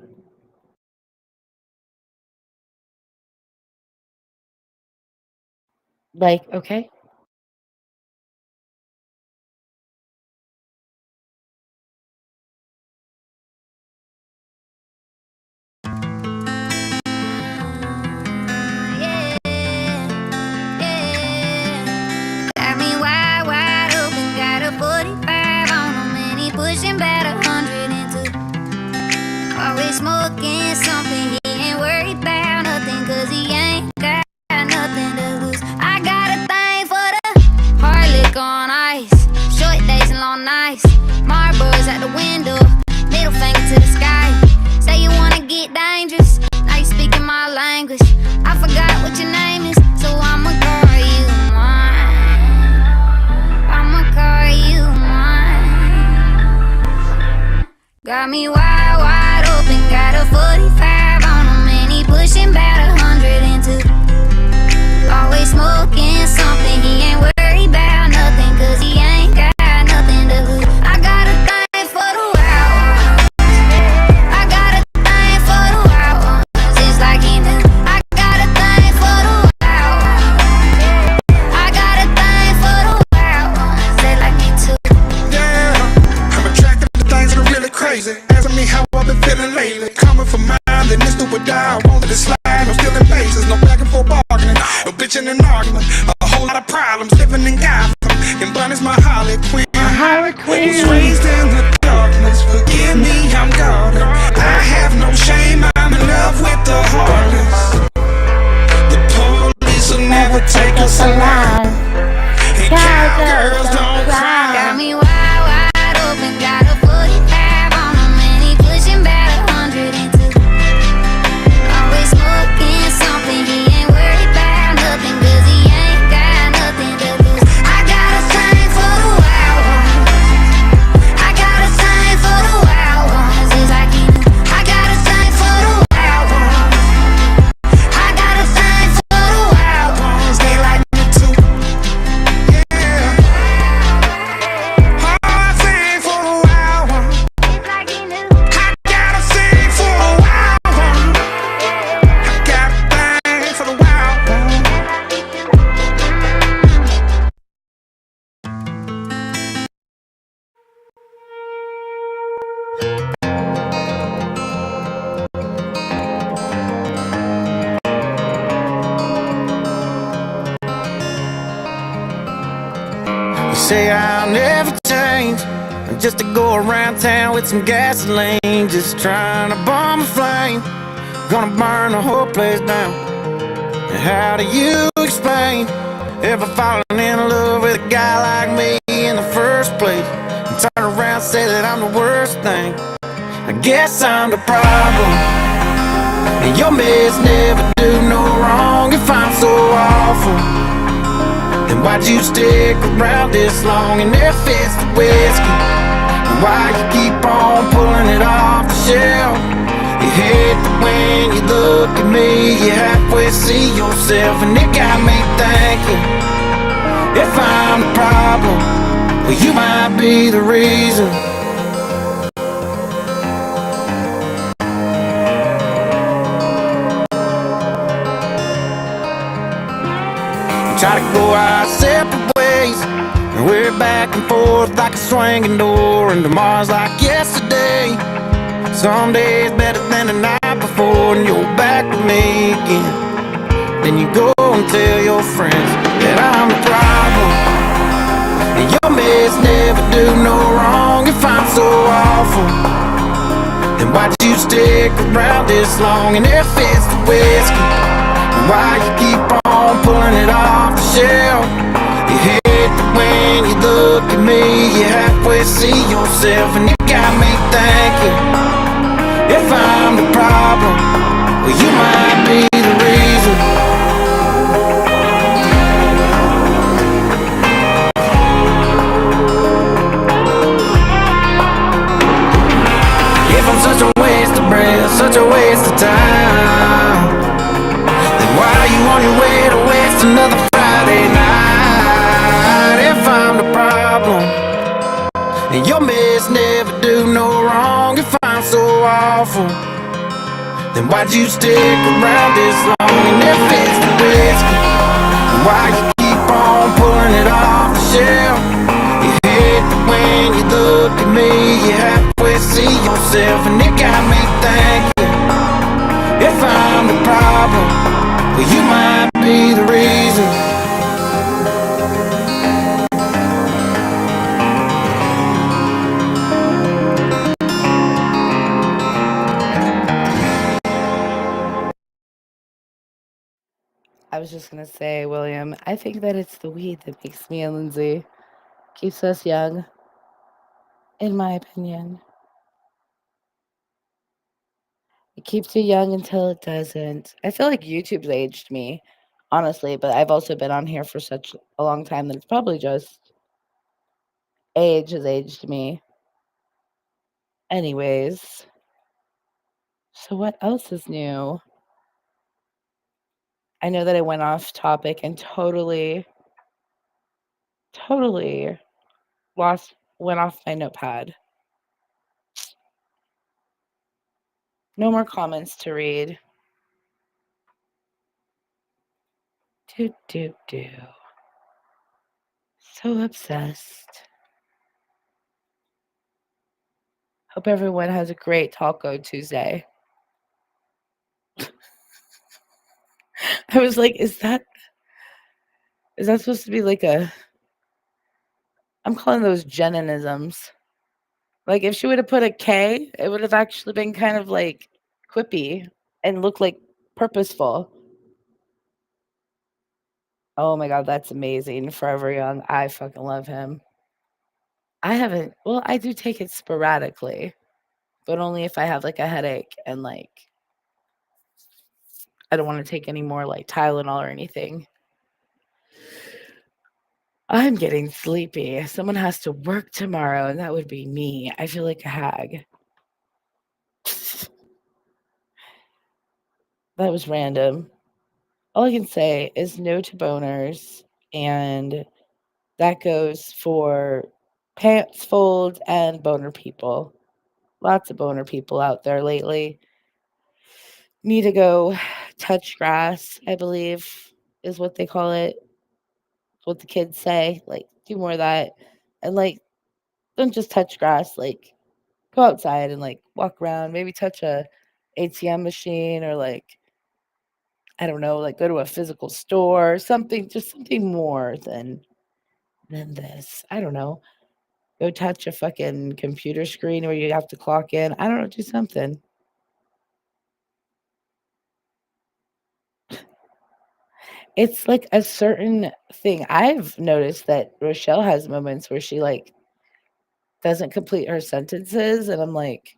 Speaker 3: Like, okay.
Speaker 2: Got me wide open, got a 45 on him, and he pushing about 100 into. Always smoking something, he ain't worried about nothing, cause he ain't got nothing to lose. I got a thing for the hard lick on ice, short days and long nights, Marlboros at the window, middle finger to the sky. Say you wanna get dangerous, now you speaking my language. I forgot what your name is, so I'ma call you mine. I'ma call you mine. Got me wide open, got a 45 on him, and he pushing about 100 into. Always smoking something, he ain't worried about nothing, cause he ain't got nothing to lose. I got a thing for the wild ones. I got a thing for the wild ones. It's like he knew. I got a thing for the wild ones. I got a thing for the wild ones. They like me too.
Speaker 8: Yeah, I'm attracted to things that are really crazy. Asking me how I've been feeling lately. Coming from mine, then this do or die. I wanted to slide, I'm still in bases. No back and forth bargaining, no bitching and arguing. A whole lot of problems living in Gotham. And Bunny's my Harley Quinn. Was raised in the darkness. Forgive me, I'm guarded. I have no shame, I'm in love with the heartless. The police will never take us alive. And cowgirls don't cry.
Speaker 2: Got me wide open, got a 45 on him, and he pushing about 100 into. Always smoking something, he ain't worried about nothing, cause he ain't got nothing to lose. I got a thing for the wild ones.
Speaker 9: say I'll never change, just to go around town with some gasoline, just trying to bomb a flame, gonna burn the whole place down. And how do you explain ever falling in love with a guy like me in the first place, and turn around and say that I'm the worst thing? I guess I'm the problem, and your mess never do no wrong. If I'm so awful, then why'd you stick around this long? And if it's the whiskey, then why you keep on pulling it off the shelf? You hate that when you look at me, you halfway see yourself, and it got me thinking, if I'm the problem, well, you might be the reason. Try to go our separate ways, and we're back and forth like a swinging door, and tomorrow's like yesterday. Some days better than the night before, and you're back with me again. Then you go and tell your friends that I'm the problem, and your mess never do no wrong. If I'm so awful, then why'd you stick around this long? And if it's the whiskey, then why you keep on pulling it off the shelf? You hate that when you look at me, you halfway see yourself, and it got me thinking, if I'm the problem, well, you might be the reason. If I'm such a waste of breath, such a waste of time, then why are you on your way to waste another Friday night? If I'm the problem, and your mess never do no wrong. If I'm so awful, then why'd you stick around this long? And if it's the whiskey, then why you keep on pulling it off the shelf? You hate that when you look at me, you halfway see yourself, and it got me thinking, if I'm the problem, well, you might be the reason.
Speaker 3: I was just gonna say, William, I think that it's the weed that makes me and Lindsay keeps us young, in my opinion. It keeps you young until it doesn't. I feel like YouTube's aged me, honestly, but I've also been on here for such a long time that it's probably just age has aged me. Anyways, so what else is new? I know that I went off topic and totally went off my notepad. No more comments to read. Do. So obsessed. Hope everyone has a great Taco Tuesday. I was like, is that supposed to be like I'm calling those Jeninisms. Like, if she would have put a K, it would have actually been kind of like quippy and looked like purposeful. Oh my god, that's amazing. Forever Young. I fucking love him. I do take it sporadically, but only if I have like a headache and like I don't want to take any more like Tylenol or anything. I'm getting sleepy. Someone has to work tomorrow, and that would be me. I feel like a hag. That was random. All I can say is no to boners, and that goes for pants folds and boner people. Lots of boner people out there lately. Need to go touch grass, I believe is what they call it. What the kids say. Like, do more of that. And like, don't just touch grass. Like, go outside and like walk around. Maybe touch a ATM machine or like, I don't know, like go to a physical store, something, just something more than Then this. I don't know. Go touch a fucking computer screen where you have to clock in. I don't know, do something. It's like a certain thing. I've noticed that Rochelle has moments where she like doesn't complete her sentences, and I'm like,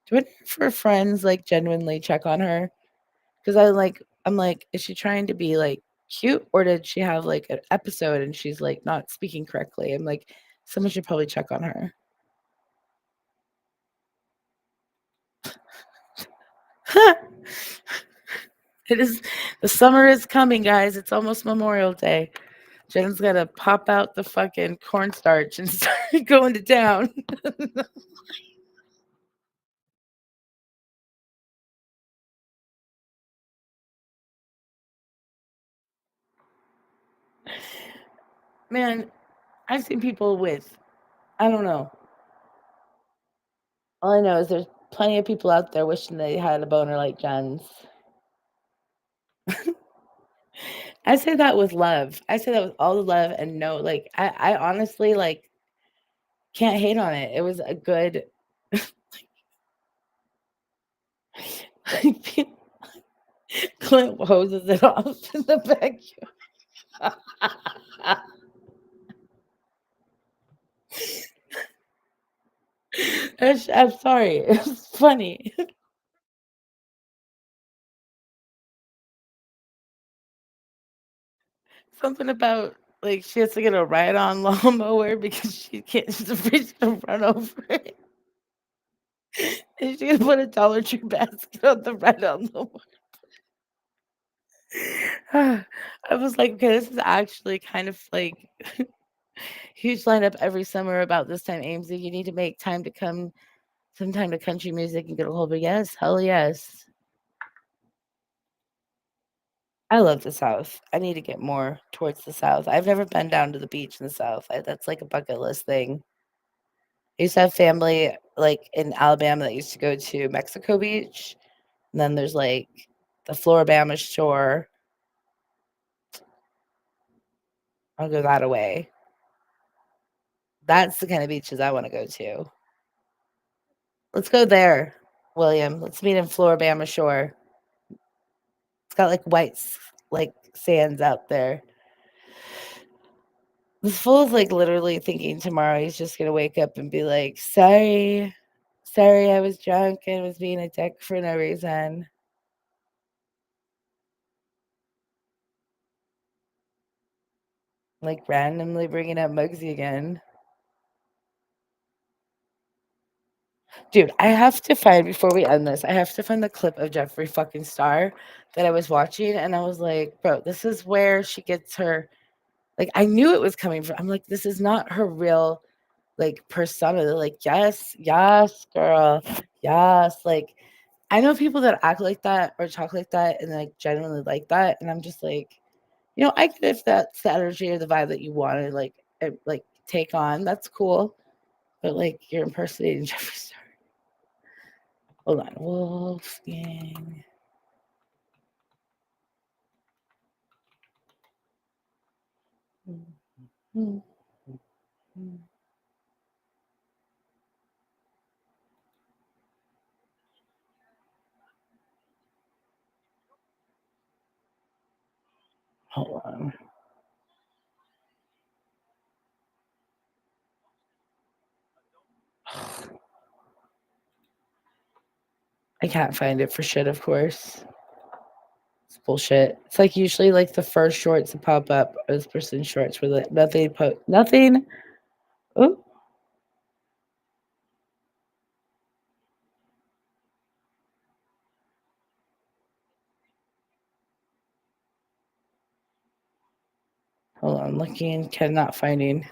Speaker 3: do any of her friends like genuinely check on her? Because I'm like, is she trying to be like cute, or did she have like an episode and she's like not speaking correctly? I'm like, someone should probably check on her. It is the summer is coming, guys. It's almost Memorial Day. Jen's gotta pop out the fucking cornstarch and start going to town. Man, I've seen people with, I don't know. All I know is there's plenty of people out there wishing they had a boner like Jen's. I say that with love. I say that with all the love and no, like I honestly like can't hate on it. It was a good Clint hoses it off in the backyard. I'm sorry. It's funny. Something about like she has to get a ride-on lawnmower because she can't. She's afraid she's gonna run over it. And she's gonna put a Dollar Tree basket on the ride-on lawnmower. I was like, okay, this is actually kind of like huge lineup every summer about this time, Amesy. You need to make time to come sometime to country music and get a hold of it. Yes, hell yes. I love the South. I need to get more towards the South. I've never been down to the beach in the South. That's like a bucket list thing. I used to have family like in Alabama that used to go to Mexico Beach. And then there's like the Floribama shore. I'll go that away. That's the kind of beaches I want to go to. Let's go there, William. Let's meet in Floribama Shore. It's got like like sands out there. This fool is like literally thinking tomorrow he's just gonna wake up and be like, sorry, I was drunk and was being a dick for no reason. Like randomly bringing up Muggsy again. Dude, I have to find before we end this, I have to find the clip of Jeffree fucking Star that I was watching, and I was like, bro, this is where she gets her. Like, I knew it was coming from. I'm like, this is not her real like persona. They're like, yes, girl, yes. Like, I know people that act like that or talk like that and like genuinely like that, and I'm just like, I get if that's the energy or the vibe that you want to like take on. That's cool, but like you're impersonating Jeffree Star. Hold on, Wolfgang. Hold on. I can't find it for shit, of course. It's bullshit. It's like usually like the first shorts to pop up are this person's shorts where like nothing. Oh, hold on, looking, cannot finding.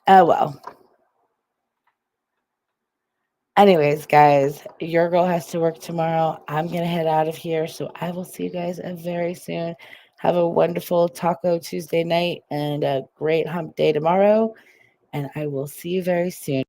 Speaker 3: Oh well. Anyways, guys, your girl has to work tomorrow. I'm gonna head out of here, so I will see you guys very soon. Have a wonderful Taco Tuesday night and a great hump day tomorrow, and I will see you very soon.